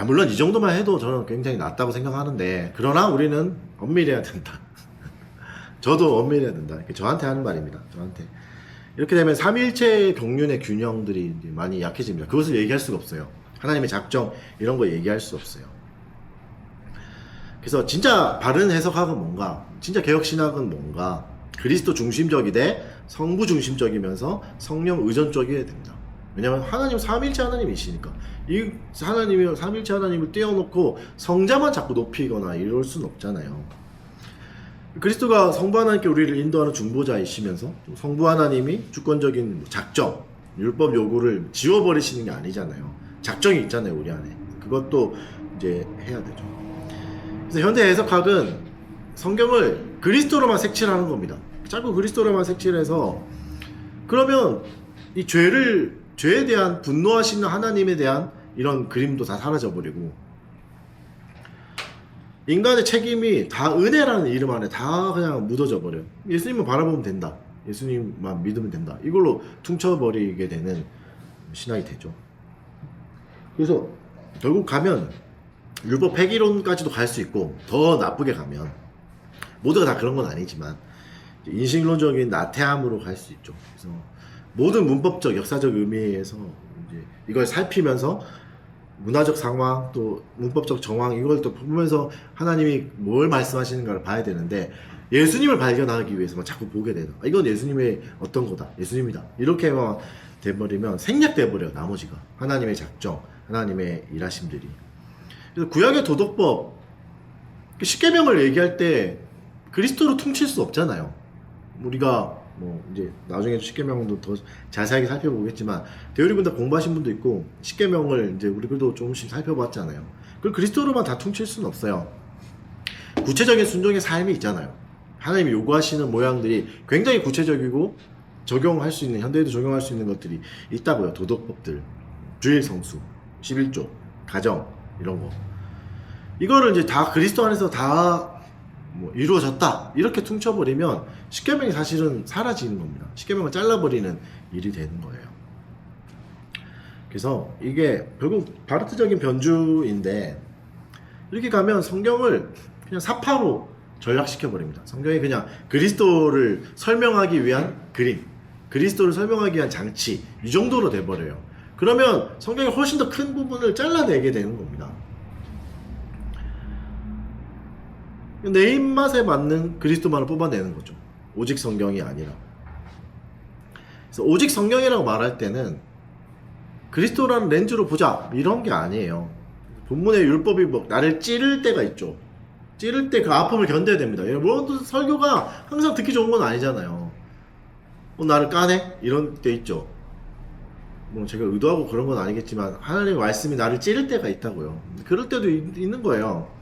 물론 이 정도만 해도 저는 굉장히 낫다고 생각하는데 그러나 우리는 엄밀해야 된다. 저도 엄밀해야 된다. 저한테 하는 말입니다. 저한테. 이렇게 되면 삼위일체 경륜의 균형들이 많이 약해집니다. 그것을 얘기할 수가 없어요. 하나님의 작정 이런 거 얘기할 수 없어요. 그래서 진짜 바른 해석학은 뭔가 진짜 개혁신학은 뭔가 그리스도 중심적이되 성부 중심적이면서 성령 의존적이어야 됩니다. 왜냐하면 하나님은 삼위일체 하나님이시니까 이 하나님이 삼위일체 하나님을 떼어놓고 성자만 자꾸 높이거나 이럴 수는 없잖아요. 그리스도가 성부 하나님께 우리를 인도하는 중보자이시면서 성부 하나님이 주권적인 작정, 율법 요구를 지워버리시는 게 아니잖아요. 작정이 있잖아요, 우리 안에. 그것도 이제 해야 되죠. 그래서 현대 해석학은 성경을 그리스도로만 색칠하는 겁니다. 자꾸 그리스도로만 색칠해서 그러면 이 죄에 대한 분노하시는 하나님에 대한 이런 그림도 다 사라져버리고 인간의 책임이 다 은혜라는 이름 안에 다 그냥 묻어져 버려요. 예수님만 바라보면 된다. 예수님만 믿으면 된다. 이걸로 퉁쳐버리게 되는 신학이 되죠. 그래서 결국 가면 율법 폐기론까지도 갈 수 있고 더 나쁘게 가면 모두가 다 그런 건 아니지만 인식론적인 나태함으로 갈 수 있죠. 그래서 모든 문법적 역사적 의미에서 이제 이걸 살피면서 문화적 상황 또 문법적 정황 이걸 또 보면서 하나님이 뭘 말씀하시는가를 봐야 되는데 예수님을 발견하기 위해서만 자꾸 보게 되는 이건 예수님의 어떤 거다 예수님이다 이렇게만 돼버리면 생략돼 버려요. 나머지가 하나님의 작정 하나님의 일하심들이. 그래서 구약의 도덕법, 십계명을 얘기할 때 그리스도로 퉁칠 수 없잖아요. 우리가 뭐 이제 나중에 십계명도 더 자세하게 살펴보겠지만 대우리분들 공부하신 분도 있고 십계명을 이제 우리도 조금씩 살펴봤잖아요. 그걸 그리스도로만 다 퉁칠 수는 없어요. 구체적인 순종의 삶이 있잖아요. 하나님이 요구하시는 모양들이 굉장히 구체적이고 적용할 수 있는, 현대에도 적용할 수 있는 것들이 있다고요. 도덕법들, 주일 성수, 11조, 가정 이런 거. 이거를 이제 다 그리스도 안에서 다 뭐 이루어졌다 이렇게 퉁쳐버리면 십계명이 사실은 사라지는 겁니다. 십계명을 잘라버리는 일이 되는 거예요. 그래서 이게 결국 바르트적인 변주인데 이렇게 가면 성경을 그냥 사파로 전락시켜버립니다. 성경이 그냥 그리스도를 설명하기 위한 그림, 그리스도를 설명하기 위한 장치, 이 정도로 돼버려요. 그러면 성경이 훨씬 더 큰 부분을 잘라내게 되는 겁니다. 내 입맛에 맞는 그리스도만을 뽑아내는 거죠. 오직 성경이 아니라. 그래서 오직 성경이라고 말할 때는 그리스도라는 렌즈로 보자 이런 게 아니에요. 본문의 율법이 뭐 나를 찌를 때가 있죠. 찌를 때 그 아픔을 견뎌야 됩니다. 물론 설교가 항상 듣기 좋은 건 아니잖아요. 나를 까네? 이런 때 있죠. 뭐 제가 의도하고 그런 건 아니겠지만 하나님의 말씀이 나를 찌를 때가 있다고요. 그럴 때도 있는 거예요.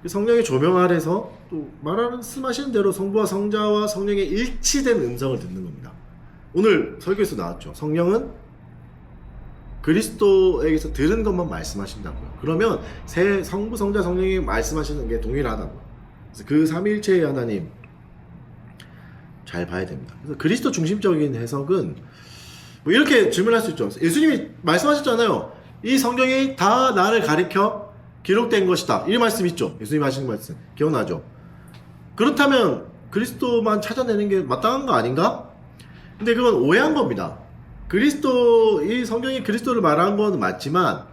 성령의 조명 아래서 또 말씀하시는 대로 성부와 성자와 성령의 일치된 음성을 듣는 겁니다. 오늘 설교에서 나왔죠. 성령은 그리스도에게서 들은 것만 말씀하신다고요. 그러면 성부, 성자, 성령이 말씀하시는 게 동일하다고요. 그래서 그 삼위일체의 하나님 잘 봐야 됩니다. 그래서 그리스도 중심적인 해석은 뭐 이렇게 질문할 수 있죠. 예수님이 말씀하셨잖아요. 이 성경이 다 나를 가리켜 기록된 것이다. 이 말씀 있죠. 예수님 하시는 말씀 기억나죠? 그렇다면 그리스도만 찾아내는 게 마땅한 거 아닌가? 근데 그건 오해한 겁니다. 이 성경이 그리스도를 말한 건 맞지만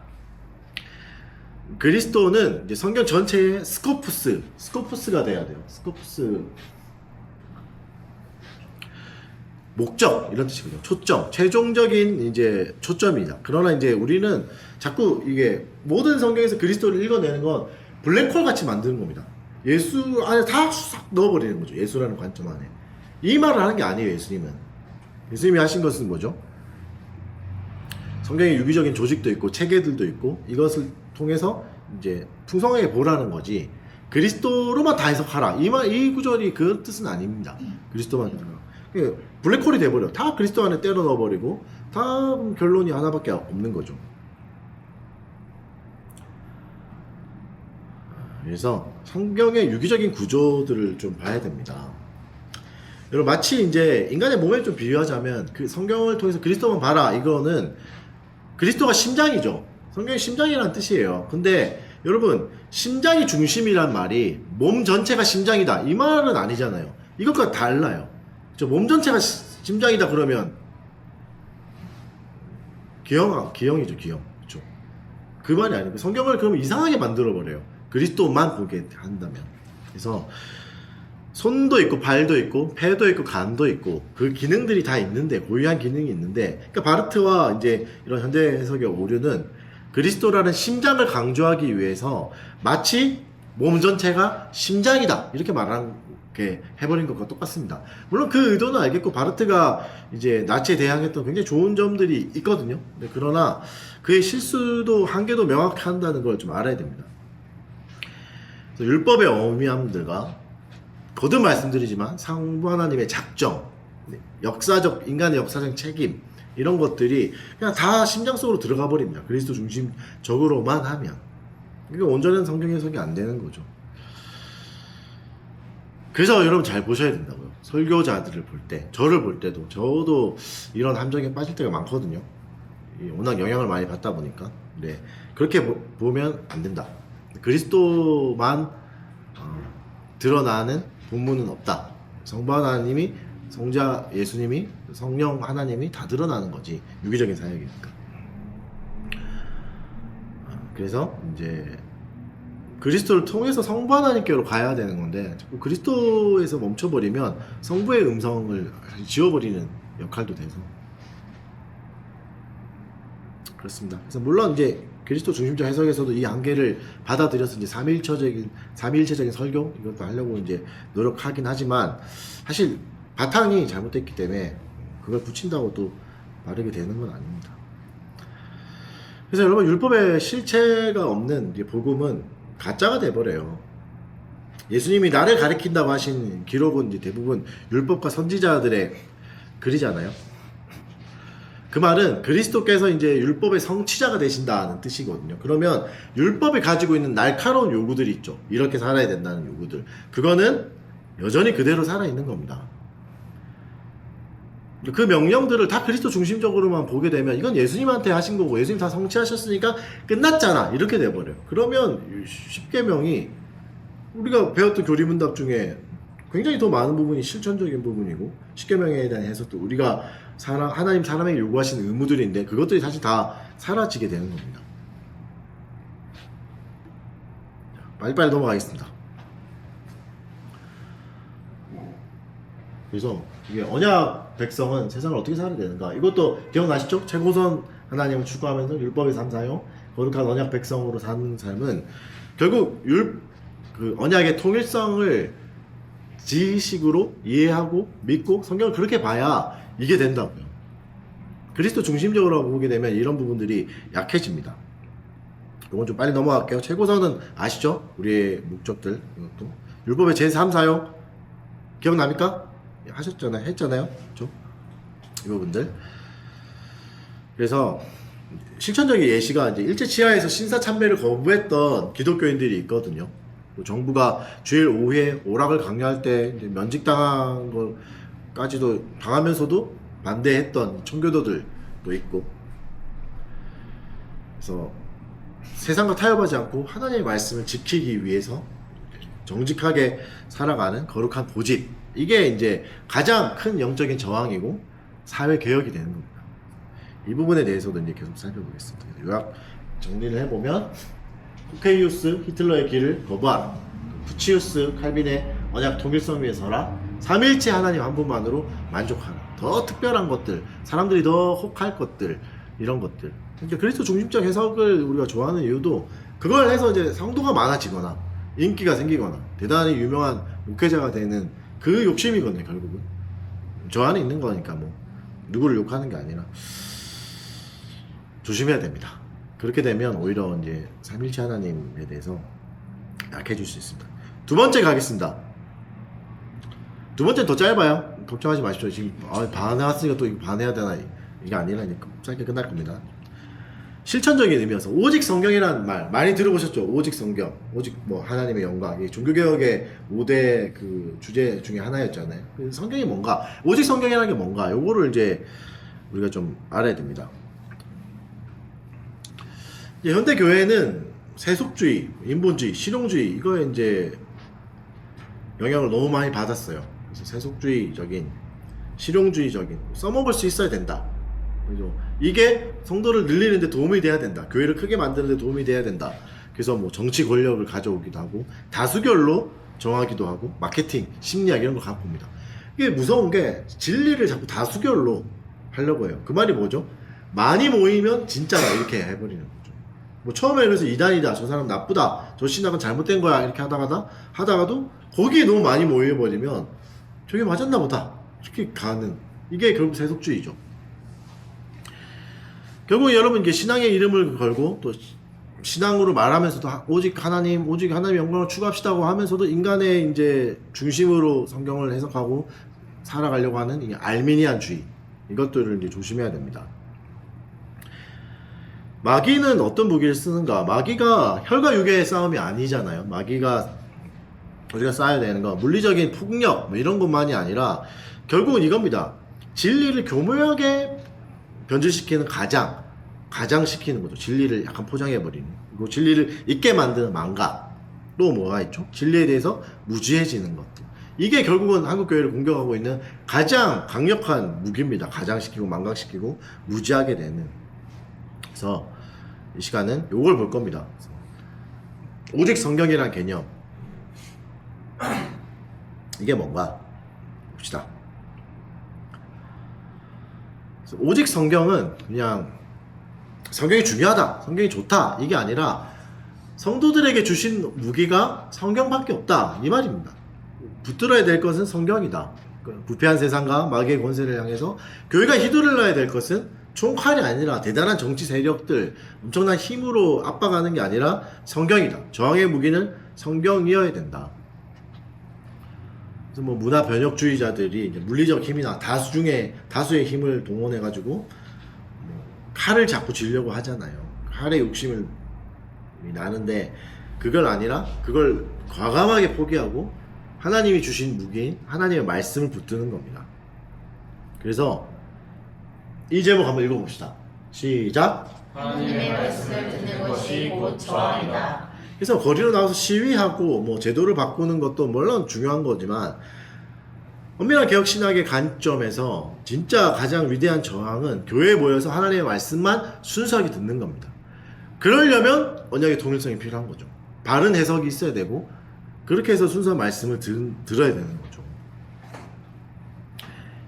그리스도는 이제 성경 전체의 스코푸스가 돼야 돼요. 스코푸스 목적 이런 뜻이거든요. 초점, 최종적인 이제 초점이다. 그러나 이제 우리는 자꾸 이게 모든 성경에서 그리스도를 읽어내는 건 블랙홀 같이 만드는 겁니다. 예수 안에 다 싹 넣어버리는 거죠. 예수라는 관점 안에. 이 말을 하는 게 아니에요. 예수님이 하신 것은 뭐죠? 성경에 유기적인 조직도 있고 체계들도 있고 이것을 통해서 이제 풍성하게 보라는 거지. 그리스도로만 다 해석하라. 이 구절이 그 뜻은 아닙니다. 그리스도만 해석하라. 블랙홀이 돼버려. 다 그리스도 안에 때려 넣어버리고 다 결론이 하나밖에 없는 거죠. 그래서 성경의 유기적인 구조들을 좀 봐야 됩니다. 여러분 마치 이제 인간의 몸에 좀 비유하자면 그 성경을 통해서 그리스도만 봐라. 이거는 그리스도가 심장이죠. 성경이 심장이라는 뜻이에요. 근데 여러분 심장이 중심이란 말이 몸 전체가 심장이다. 이 말은 아니잖아요. 이것과 달라요. 몸 전체가 심장이다 그러면 기형이죠. 그렇죠? 그 말이 아니고 성경을 그러면 이상하게 만들어 버려요. 그리스도만 보게 한다면. 그래서 손도 있고 발도 있고 폐도 있고 간도 있고 그 기능들이 다 있는데 고유한 기능이 있는데 그러니까 바르트와 이제 이런 현대 해석의 오류는 그리스도라는 심장을 강조하기 위해서 마치 몸 전체가 심장이다 이렇게 말하게 해버린 것과 똑같습니다. 물론 그 의도는 알겠고 바르트가 이제 나치에 대항했던 굉장히 좋은 점들이 있거든요. 그러나 그의 실수도 한계도 명확한다는 걸 좀 알아야 됩니다. 그래서 율법의 어미함들과 거듭 말씀드리지만 성부 하나님의 작정, 인간의 역사적 책임 이런 것들이 그냥 다 심장 속으로 들어가 버립니다. 그리스도 중심적으로만 하면 이게 온전한 성경 해석이 안 되는 거죠. 그래서 여러분 잘 보셔야 된다고요. 설교자들을 볼 때, 저를 볼 때도 저도 이런 함정에 빠질 때가 많거든요. 워낙 영향을 많이 받다 보니까. 네, 그렇게 보면 안 된다. 그리스도만 드러나는 본문은 없다. 성부 하나님이, 성자 예수님이, 성령 하나님이 다 드러나는 거지. 유기적인 사역이니까. 그래서 이제 그리스도를 통해서 성부 하나님께로 가야 되는 건데 자꾸 그리스도에서 멈춰버리면 성부의 음성을 지워버리는 역할도 돼서 그렇습니다. 그래서 물론 이제 그리스도 중심적 해석에서도 이 한계를 받아들여서 이제 삼위일체적인 설교 이것도 하려고 이제 노력하긴 하지만 사실 바탕이 잘못됐기 때문에 그걸 붙인다고 또 바르게 되는 건 아닙니다. 그래서 여러분 율법의 실체가 없는 이제 복음은 가짜가 돼버려요. 예수님이 나를 가리킨다고 하신 기록은 이제 대부분 율법과 선지자들의 글이잖아요. 그 말은 그리스도께서 이제 율법의 성취자가 되신다는 뜻이거든요. 그러면 율법이 가지고 있는 날카로운 요구들이 있죠. 이렇게 살아야 된다는 요구들. 그거는 여전히 그대로 살아있는 겁니다. 그 명령들을 다 그리스도 중심적으로만 보게 되면 이건 예수님한테 하신 거고 예수님 다 성취하셨으니까 끝났잖아. 이렇게 돼버려요. 그러면 십계명이 우리가 배웠던 교리문답 중에 굉장히 더 많은 부분이 실천적인 부분이고 십계명에 대한 해석도 우리가 하나님 사람에게 요구하신 의무들인데 그것들이 사실 다 사라지게 되는 겁니다. 빨리빨리 넘어가겠습니다. 그래서 이게 언약 백성은 세상을 어떻게 살아야 되는가 이것도 기억나시죠? 최고선 하나님을 추구하면서 율법의 삶 사용 거룩한 언약 백성으로 사는 삶은 결국 그 언약의 통일성을 지식으로 이해하고 믿고 성경을 그렇게 봐야 이게 된다고요. 그리스도 중심적으로 보게 되면 이런 부분들이 약해집니다. 이건 좀 빨리 넘어갈게요. 최고선은 아시죠? 우리의 목적들 이것도 율법의 제3 사용 기억납니까? 하셨잖아요. 했잖아요. 그렇죠? 이 부분들. 그래서 실천적인 예시가 이제 일제 치하에서 신사 참배를 거부했던 기독교인들이 있거든요. 정부가 주일 오후에 오락을 강요할 때 이제 면직당한 것까지도 당하면서도 반대했던 청교도들도 있고, 그래서 세상과 타협하지 않고 하나님의 말씀을 지키기 위해서 정직하게 살아가는 거룩한 고집, 이게 이제 가장 큰 영적인 저항이고 사회 개혁이 되는 겁니다. 이 부분에 대해서도 이제 계속 살펴보겠습니다. 요약 정리를 해보면 후케이우스 히틀러의 길을 거부하라, 푸치우스 칼빈의 언약 통일성 위에 서라, 삼일체 하나님 한 분만으로 만족하라, 더 특별한 것들, 사람들이 더 혹할 것들, 이런 것들. 그러니까 그리스도 중심적 해석을 우리가 좋아하는 이유도 그걸 해서 이제 성도가 많아지거나 인기가 생기거나 대단히 유명한 목회자가 되는 그 욕심이거든요. 결국은 저 안에 있는 거니까 뭐 누구를 욕하는 게 아니라 조심해야 됩니다. 그렇게 되면 오히려 이제 삼일체 하나님에 대해서 약해질 수 있습니다. 두 번째 가겠습니다. 두 번째는 더 짧아요. 걱정하지 마십시오. 지금 반 해왔으니까 또 이거 반 해야 되나, 이게 아니라 짧게 끝날 겁니다. 실천적인 의미여서 오직 성경이라는 말 많이 들어보셨죠? 오직 성경, 오직 뭐 하나님의 영광, 이 종교개혁의 5대 그 주제 중에 하나였잖아요. 성경이 뭔가, 오직 성경이라는 게 뭔가, 요거를 이제 우리가 좀 알아야 됩니다. 현대 교회는 세속주의, 인본주의, 실용주의 이거에 이제 영향을 너무 많이 받았어요. 그래서 세속주의적인, 실용주의적인, 써먹을 수 있어야 된다. 그죠? 이게 성도를 늘리는데 도움이 돼야 된다. 교회를 크게 만드는데 도움이 돼야 된다. 그래서 뭐 정치 권력을 가져오기도 하고 다수결로 정하기도 하고 마케팅, 심리학 이런 거 갖고 옵니다. 이게 무서운 게 진리를 자꾸 다수결로 하려고 해요. 그 말이 뭐죠? 많이 모이면 진짜다 이렇게 해버리는 거죠. 뭐 처음에 그래서 이단이다, 저 사람 나쁘다, 저 신학은 잘못된 거야 이렇게 하다가도 거기에 너무 많이 모여버리면 저게 맞았나 보다 이렇게 가는, 이게 결국 세속주의죠. 결국 여러분 이게 신앙의 이름을 걸고 또 신앙으로 말하면서도 오직 하나님의 영광을 추구합시다고 하면서도 인간의 이제 중심으로 성경을 해석하고 살아가려고 하는 이 알미니안주의, 이것들을 이제 조심해야 됩니다. 마귀는 어떤 무기를 쓰는가? 마귀가 혈과 육의 싸움이 아니잖아요. 마귀가 우리가 쌓아야 되는 거 물리적인 폭력 뭐 이런 것만이 아니라 결국은 이겁니다. 진리를 교묘하게 변질시키는 가장시키는 거죠. 진리를 약간 포장해버리는, 그리고 진리를 잊게 만드는 망각. 또 뭐가 있죠? 진리에 대해서 무지해지는 것들. 이게 결국은 한국교회를 공격하고 있는 가장 강력한 무기입니다. 가장시키고 망각시키고 무지하게 되는. 그래서 이 시간은 요걸 볼 겁니다. 오직 성경이라는 개념, 이게 뭔가 봅시다. 오직 성경은 그냥 성경이 중요하다, 성경이 좋다 이게 아니라 성도들에게 주신 무기가 성경밖에 없다 이 말입니다. 붙들어야 될 것은 성경이다. 부패한 세상과 마귀의 권세를 향해서 교회가 휘두르러야 될 것은 총칼이 아니라 대단한 정치 세력들 엄청난 힘으로 압박하는 게 아니라 성경이다. 저항의 무기는 성경이어야 된다. 그래서 뭐 문화 변혁주의자들이 이제 물리적 힘이나 다수의 힘을 동원해 가지고 칼을 자꾸 쥐려고 하잖아요. 칼에 욕심을 나는데 그걸 아니라 그걸 과감하게 포기하고 하나님이 주신 무기인 하나님의 말씀을 붙드는 겁니다. 그래서 이 제목 한번 읽어봅시다. 시작. 하나님의 말씀을 듣는 것이 곧 저항이다. 그래서 거리로 나와서 시위하고 뭐 제도를 바꾸는 것도 물론 중요한 거지만 엄밀한 개혁신학의 관점에서 진짜 가장 위대한 저항은 교회에 모여서 하나님의 말씀만 순수하게 듣는 겁니다. 그러려면 언약의 통일성이 필요한 거죠. 바른 해석이 있어야 되고 그렇게 해서 순수한 말씀을 들어야 되는 거죠.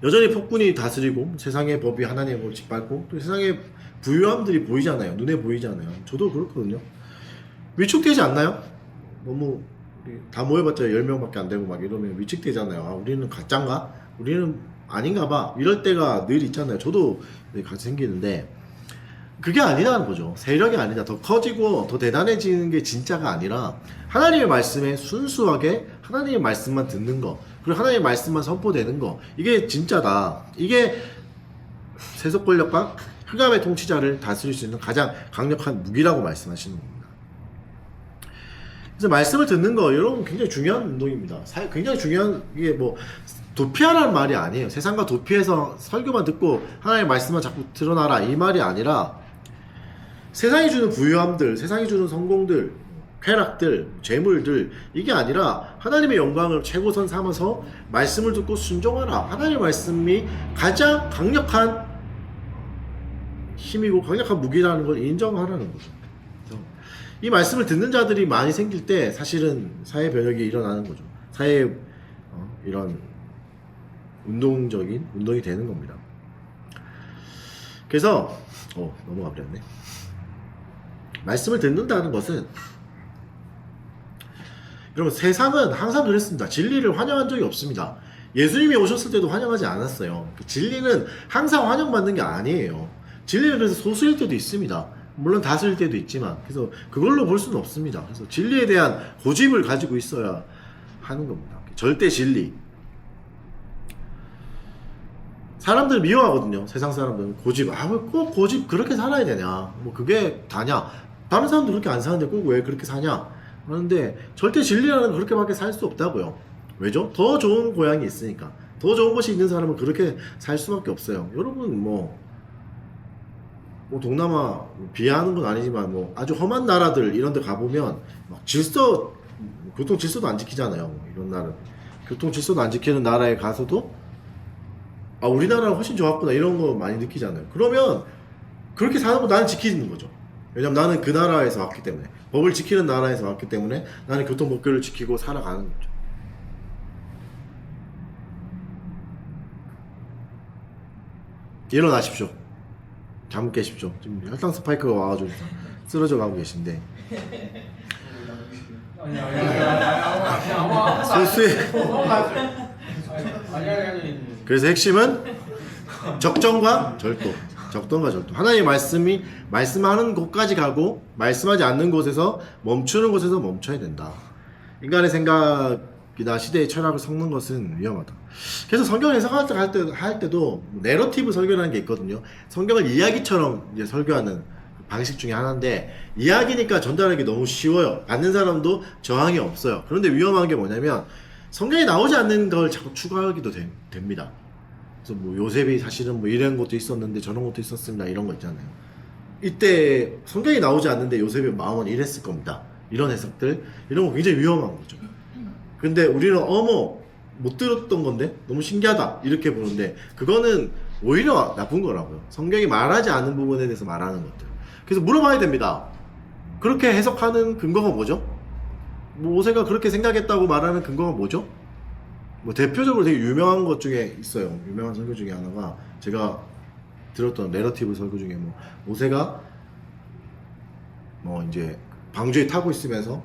여전히 폭군이 다스리고 세상의 법이 하나님의 법을 짓밟고 또 세상의 부유함들이 보이잖아요. 눈에 보이잖아요. 저도 그렇거든요. 위축되지 않나요? 너무 다 모여봤자 10명밖에 안 되고 막 이러면 위축되잖아요. 아, 우리는 가짠가? 우리는 아닌가 봐. 이럴 때가 늘 있잖아요. 저도 같이 생기는데 그게 아니라는 거죠. 세력이 아니다. 더 커지고 더 대단해지는 게 진짜가 아니라 하나님의 말씀에 순수하게 하나님의 말씀만 듣는 거 그리고 하나님의 말씀만 선포되는 거 이게 진짜다. 이게 세속 권력과 흑암의 통치자를 다스릴 수 있는 가장 강력한 무기라고 말씀하시는 겁니다. 그래서 말씀을 듣는 거 여러분 굉장히 중요한 운동입니다. 굉장히 중요한 이게 뭐 도피하라는 말이 아니에요. 세상과 도피해서 설교만 듣고 하나님의 말씀만 자꾸 드러나라 이 말이 아니라 세상이 주는 부유함들, 세상이 주는 성공들, 쾌락들, 재물들 이게 아니라 하나님의 영광을 최고선 삼아서 말씀을 듣고 순종하라. 하나님의 말씀이 가장 강력한 힘이고 강력한 무기라는 걸 인정하라는 거죠. 그래서 이 말씀을 듣는 자들이 많이 생길 때 사실은 사회 변혁이 일어나는 거죠. 사회의 이런 운동이 되는 겁니다. 그래서 넘어가 버렸네. 말씀을 듣는다는 것은 여러분 세상은 항상 그랬습니다. 진리를 환영한 적이 없습니다. 예수님이 오셨을 때도 환영하지 않았어요. 진리는 항상 환영받는 게 아니에요. 진리는 그래서 소수일 때도 있습니다. 물론 다수일 때도 있지만 그래서 그걸로 볼 수는 없습니다. 그래서 진리에 대한 고집을 가지고 있어야 하는 겁니다. 절대 진리. 사람들 미워하거든요. 세상 사람들은 고집. 왜 꼭 고집 그렇게 살아야 되냐? 뭐 그게 다냐? 다른 사람도 그렇게 안 사는데 꼭 왜 그렇게 사냐? 그런데 절대 진리라는 그렇게밖에 살 수 없다고요. 왜죠? 더 좋은 고향이 있으니까. 더 좋은 곳이 있는 사람은 그렇게 살 수밖에 없어요. 여러분 뭐 동남아 비하하는 건 아니지만 뭐 아주 험한 나라들 이런 데 가보면 막 교통 질서도 안 지키잖아요. 이런 나라 교통 질서도 안 지키는 나라에 가서도 우리나라는 훨씬 좋았구나 이런 거 많이 느끼잖아요. 그러면 그렇게 사는 거 나는 지키는 거죠. 왜냐면 나는 그 나라에서 왔기 때문에 법을 지키는 나라에서 왔기 때문에 나는 교통법규를 지키고 살아가는 거죠. 일어나십시오. 잠 깨십시오. 지금 혈당 스파이크가 와가지고 쓰러져 가고 계신데 소수의 그래서 핵심은 적정과 절도. 하나님의 말씀이 말씀하는 곳까지 가고 말씀하지 않는 곳에서 멈추는 곳에서 멈춰야 된다. 인간의 생각이나 시대의 철학을 섞는 것은 위험하다. 그래서 성경 해석할 때도 내러티브 설교라는 게 있거든요. 성경을 이야기처럼 이제 설교하는 방식 중에 하나인데 이야기니까 전달하기 너무 쉬워요. 받는 사람도 저항이 없어요. 그런데 위험한 게 뭐냐면 성경에 나오지 않는 걸 자꾸 추가하기도 됩니다. 그래서 뭐 요셉이 사실은 뭐 이런 것도 있었는데 저런 것도 있었습니다. 이런 거 있잖아요. 이때 성경이 나오지 않는데 요셉의 마음은 이랬을 겁니다. 이런 해석들 이런 거 굉장히 위험한 거죠. 근데 우리는 못 들었던 건데 너무 신기하다 이렇게 보는데 그거는 오히려 나쁜 거라고요. 성경이 말하지 않은 부분에 대해서 말하는 것들. 그래서 물어봐야 됩니다. 그렇게 해석하는 근거가 뭐죠? 뭐 모세가 그렇게 생각했다고 말하는 근거가 뭐죠? 뭐 대표적으로 되게 유명한 것 중에 있어요. 유명한 설교 중에 하나가 제가 들었던 내러티브 설교 중에 뭐 모세가 뭐 이제 방주에 타고 있으면서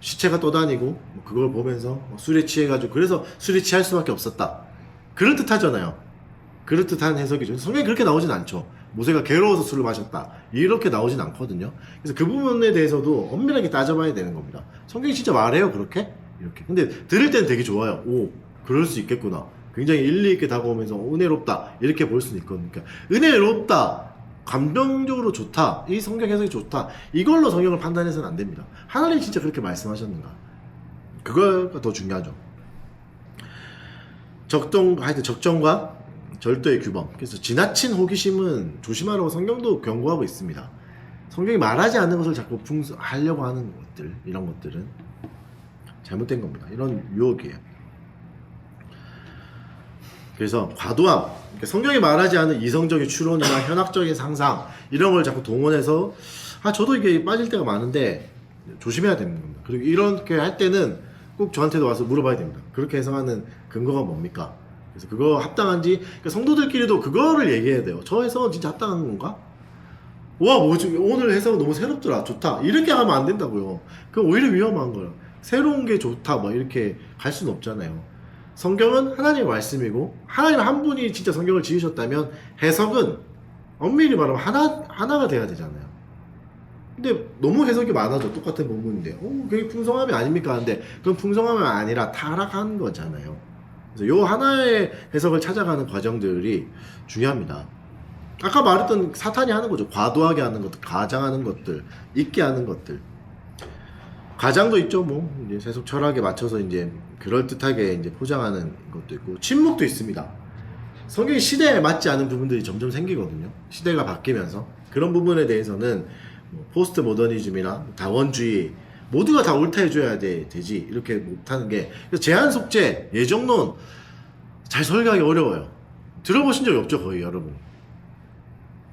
시체가 떠다니고 뭐 그걸 보면서 뭐 술에 취해가지고 그래서 술에 취할 수밖에 없었다. 그럴 듯하잖아요. 그럴 듯한 해석이죠. 성경이 그렇게 나오진 않죠. 모세가 괴로워서 술을 마셨다. 이렇게 나오진 않거든요. 그래서 그 부분에 대해서도 엄밀하게 따져봐야 되는 겁니다. 성경이 진짜 말해요, 그렇게? 이렇게. 근데 들을 때는 되게 좋아요. 오, 그럴 수 있겠구나. 굉장히 일리 있게 다가오면서 은혜롭다. 이렇게 볼 수는 있거든요. 그러니까 은혜롭다. 감정적으로 좋다. 이 성경 해석이 좋다. 이걸로 성경을 판단해서는 안 됩니다. 하나님이 진짜 그렇게 말씀하셨는가? 그거가 더 중요하죠. 하여튼 적정과 절도의 규범. 그래서 지나친 호기심은 조심하라고 성경도 경고하고 있습니다. 성경이 말하지 않는 것을 자꾸 하려고 하는 것들, 이런 것들은 잘못된 겁니다. 이런 유혹이에요. 그래서 과도함, 그러니까 성경이 말하지 않은 이성적인 추론이나 현학적인 상상 이런 걸 자꾸 동원해서 저도 이게 빠질 때가 많은데 조심해야 되는 겁니다. 그리고 이렇게 할 때는 꼭 저한테도 와서 물어봐야 됩니다. 그렇게 해석하는 근거가 뭡니까? 그래서 그거 합당한지, 그러니까 성도들끼리도 그거를 얘기해야 돼요. 저 해석은 진짜 합당한 건가? 와, 뭐지? 오늘 해석은 너무 새롭더라. 좋다. 이렇게 하면 안 된다고요. 그건 오히려 위험한 거예요. 새로운 게 좋다. 뭐 이렇게 갈 수는 없잖아요. 성경은 하나님의 말씀이고 하나님 한 분이 진짜 성경을 지으셨다면 해석은 엄밀히 말하면 하나가 돼야 되잖아요. 근데 너무 해석이 많아져. 똑같은 본문인데 그게 풍성함이 아닙니까? 하는데 그건 풍성함이 아니라 타락한 거잖아요. 그래서 요 하나의 해석을 찾아가는 과정들이 중요합니다. 아까 말했던 사탄이 하는 거죠. 과도하게 하는 것들, 가장하는 것들, 있게 하는 것들. 가장도 있죠. 뭐 이제 세속 철학에 맞춰서 이제 그럴듯하게 이제 포장하는 것도 있고, 침묵도 있습니다. 성경이 시대에 맞지 않은 부분들이 점점 생기거든요. 시대가 바뀌면서 그런 부분에 대해서는 뭐 포스트 모더니즘이나 다원주의 모두가 다 옳다 해줘야 되지 이렇게 못하는 게, 제한 속죄, 예정론 잘 설계하기 어려워요. 들어보신 적이 없죠, 거의 여러분.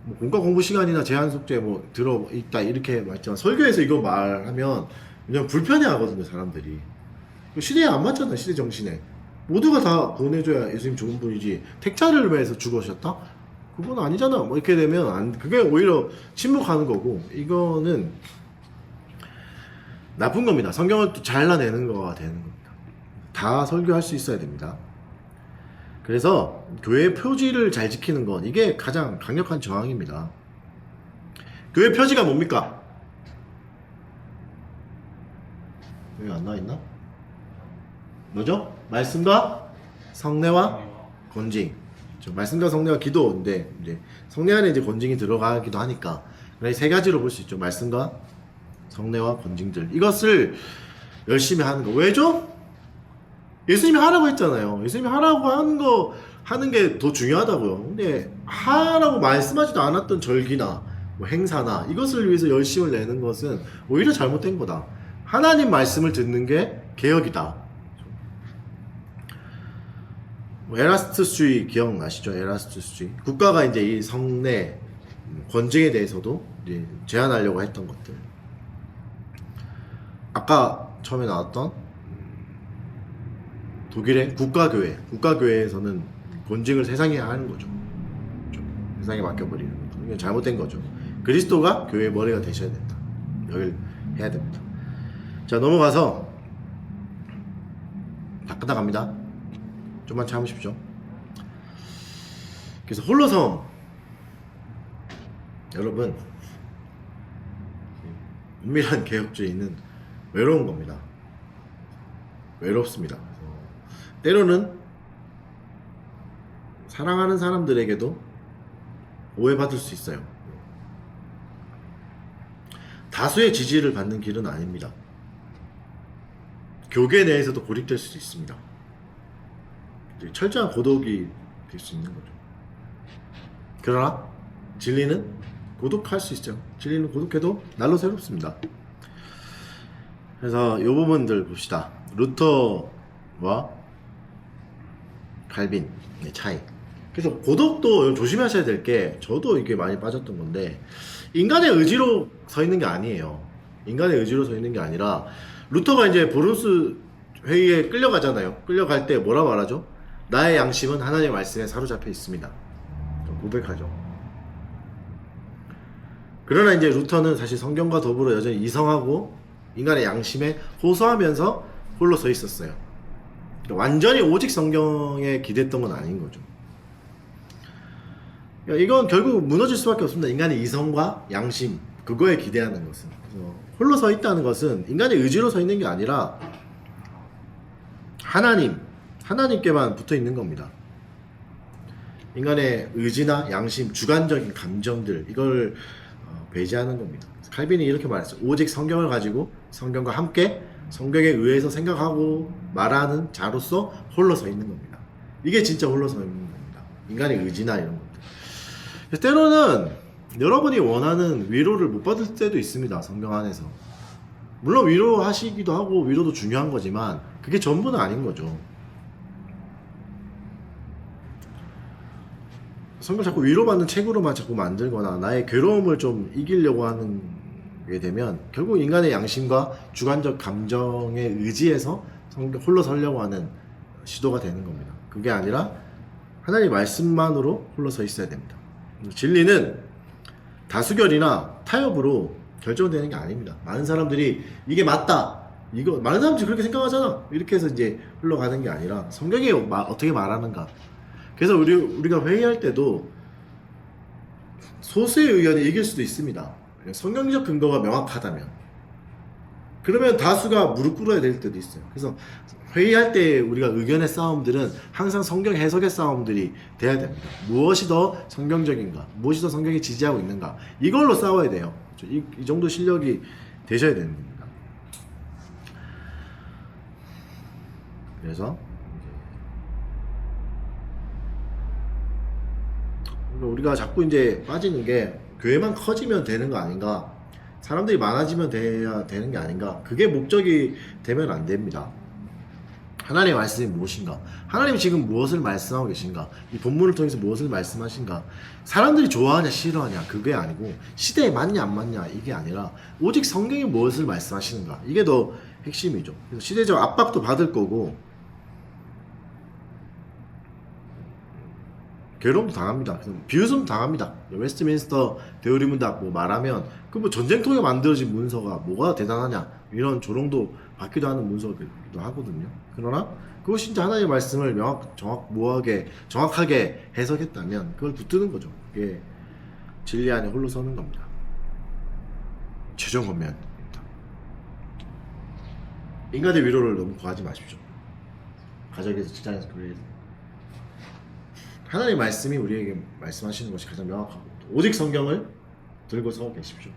뭐 공과 공부 시간이나 제한 속죄 뭐 들어있다 이렇게 말했지만 설교에서 이거 말하면 그냥 불편해하거든요, 사람들이. 시대에 안 맞잖아, 시대 정신에. 모두가 다 보내줘야 예수님 좋은 분이지 택자를 위해서 죽으셨다? 그건 아니잖아. 뭐 이렇게 되면 그게 오히려 침묵하는 거고, 이거는 나쁜 겁니다. 성경을 또 잘라내는 거가 되는 겁니다. 다 설교할 수 있어야 됩니다. 그래서 교회의 표지를 잘 지키는 건 이게 가장 강력한 저항입니다. 교회 표지가 뭡니까? 여기 안 나와있나? 뭐죠? 말씀과 성례와 권징. 말씀과 성례와 기도인데 이제 성례 안에 이제 권징이 들어가기도 하니까 세 가지로 볼 수 있죠. 말씀과 성례와 권징들, 이것을 열심히 하는 거. 왜죠? 예수님이 하라고 했잖아요. 예수님이 하라고 하는 게 더 중요하다고요. 근데 하라고 말씀하지도 않았던 절기나 뭐 행사나 이것을 위해서 열심을 내는 것은 오히려 잘못된 거다. 하나님 말씀을 듣는 게 개혁이다. 에라스투스주의 기억나시죠? 에라스투스주의. 국가가 이제 이 성례, 권징에 대해서도 이제 제한하려고 했던 것들. 아까 처음에 나왔던 독일의 국가교회에서는 권징을 세상에 하는 거죠. 세상에 맡겨버리는 거죠. 이게 잘못된 거죠. 그리스도가 교회의 머리가 되셔야 된다. 여길 해야 됩니다. 자, 넘어가서 다 끝나갑니다. 좀만 참으십시오. 그래서 홀로섬, 여러분, 은밀한 개혁주의는 외로운 겁니다. 외롭습니다. 때로는 사랑하는 사람들에게도 오해받을 수 있어요. 다수의 지지를 받는 길은 아닙니다. 교계 내에서도 고립될 수 있습니다. 철저한 고독이 될 수 있는 거죠. 그러나 진리는 고독할 수 있죠. 진리는 고독해도 날로 새롭습니다. 그래서 이 부분들 봅시다. 루터와 칼빈의 차이. 그래서 고독도 조심하셔야 될 게, 저도 이게 많이 빠졌던 건데, 인간의 의지로 서 있는 게 아니에요. 인간의 의지로 서 있는 게 아니라, 루터가 이제 보름스 회의에 끌려가잖아요. 끌려갈 때 뭐라 말하죠? 나의 양심은 하나님의 말씀에 사로잡혀 있습니다. 고백하죠. 그러나 이제 루터는 사실 성경과 더불어 여전히 이성하고 인간의 양심에 호소하면서 홀로 서 있었어요. 완전히 오직 성경에 기댔던 건 아닌 거죠. 이건 결국 무너질 수밖에 없습니다. 인간의 이성과 양심, 그거에 기대하는 것은. 그래서 홀로 서 있다는 것은 인간의 의지로 서 있는 게 아니라 하나님께만 붙어 있는 겁니다. 인간의 의지나 양심, 주관적인 감정들, 이걸 배제하는 겁니다. 칼빈이 이렇게 말했어요. 오직 성경을 가지고 성경과 함께 성경에 의해서 생각하고 말하는 자로서 홀로 서 있는 겁니다. 이게 진짜 홀로 서 있는 겁니다. 인간의 의지나 이런 것들. 때로는 여러분이 원하는 위로를 못 받을 때도 있습니다. 성경 안에서. 물론 위로하시기도 하고 위로도 중요한 거지만 그게 전부는 아닌 거죠. 성경 자꾸 위로받는 책으로만 자꾸 만들거나 나의 괴로움을 좀 이기려고 하는 게 되면 결국 인간의 양심과 주관적 감정에 의지해서 홀로 서려고 하는 시도가 되는 겁니다. 그게 아니라 하나님의 말씀만으로 홀로 서 있어야 됩니다. 진리는 다수결이나 타협으로 결정되는 게 아닙니다. 많은 사람들이 이게 맞다, 많은 사람들이 그렇게 생각하잖아, 이렇게 해서 이제 흘러가는 게 아니라 성경이 어떻게 말하는가. 그래서 우리가 회의할 때도 소수의 의견이 이길 수도 있습니다. 성경적 근거가 명확하다면. 그러면 다수가 무릎 꿇어야 될 때도 있어요. 그래서 회의할 때 우리가 의견의 싸움들은 항상 성경 해석의 싸움들이 돼야 됩니다. 무엇이 더 성경적인가, 무엇이 더 성경이 지지하고 있는가, 이걸로 싸워야 돼요. 이 정도 실력이 되셔야 되는 겁니다. 그래서 우리가 자꾸 이제 빠지는 게 교회만 커지면 되는 거 아닌가, 사람들이 많아지면 돼야 되는 게 아닌가, 그게 목적이 되면 안 됩니다. 하나님의 말씀이 무엇인가, 하나님이 지금 무엇을 말씀하고 계신가, 이 본문을 통해서 무엇을 말씀하신가, 사람들이 좋아하냐 싫어하냐 그게 아니고 시대에 맞냐 안 맞냐 이게 아니라 오직 성경이 무엇을 말씀하시는가, 이게 더 핵심이죠. 그래서 시대적 압박도 받을 거고 괴로움도 당합니다. 비웃음도 당합니다. 웨스트민스터 대우리문답 뭐 말하면 그 뭐 전쟁통에 만들어진 문서가 뭐가 대단하냐 이런 조롱도 받기도 하는 문서기도 하거든요. 그러나 그것이 진짜 하나님의 말씀을 정확하게 해석했다면 그걸 붙드는 거죠. 그게 진리 안에 홀로 서는 겁니다. 최종 권면입니다. 인간의 위로를 너무 구하지 마십시오. 가정에서, 직장에서, 교회에서. 하나님의 말씀이 우리에게 말씀하시는 것이 가장 명확하고 오직 성경을 들고 서 계십시오.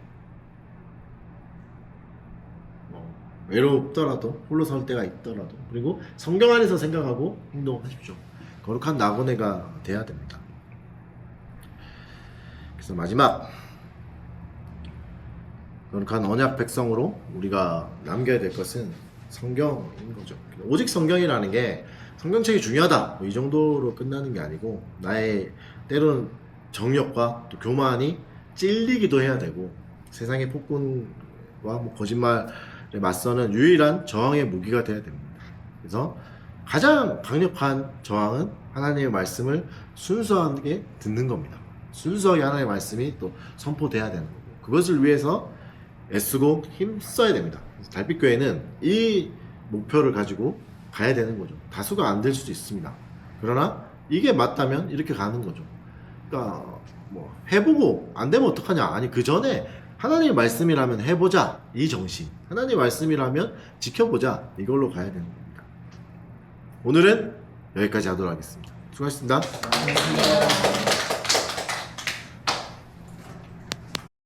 외롭더라도 홀로 설 때가 있더라도 그리고 성경 안에서 생각하고 행동하십시오. 거룩한 나그네가 돼야 됩니다. 그래서 마지막, 거룩한 언약 백성으로 우리가 남겨야 될 것은 성경인 거죠. 오직 성경이라는 게 성경책이 중요하다 이 정도로 끝나는 게 아니고 나의 때로는 정욕과 또 교만이 찔리기도 해야 되고 세상의 폭군과 거짓말에 맞서는 유일한 저항의 무기가 돼야 됩니다. 그래서 가장 강력한 저항은 하나님의 말씀을 순수하게 듣는 겁니다. 순수하게 하나님의 말씀이 또 선포돼야 되는 거고 그것을 위해서 애쓰고 힘써야 됩니다. 달빛교회는 이 목표를 가지고 가야 되는 거죠. 다수가 안 될 수도 있습니다. 그러나 이게 맞다면 이렇게 가는 거죠. 그러니까 뭐 해보고 안 되면 어떡하냐, 아니 그 전에 하나님의 말씀이라면 해보자 이 정신, 하나님의 말씀이라면 지켜보자 이걸로 가야 되는 겁니다. 오늘은 여기까지 하도록 하겠습니다. 수고하셨습니다.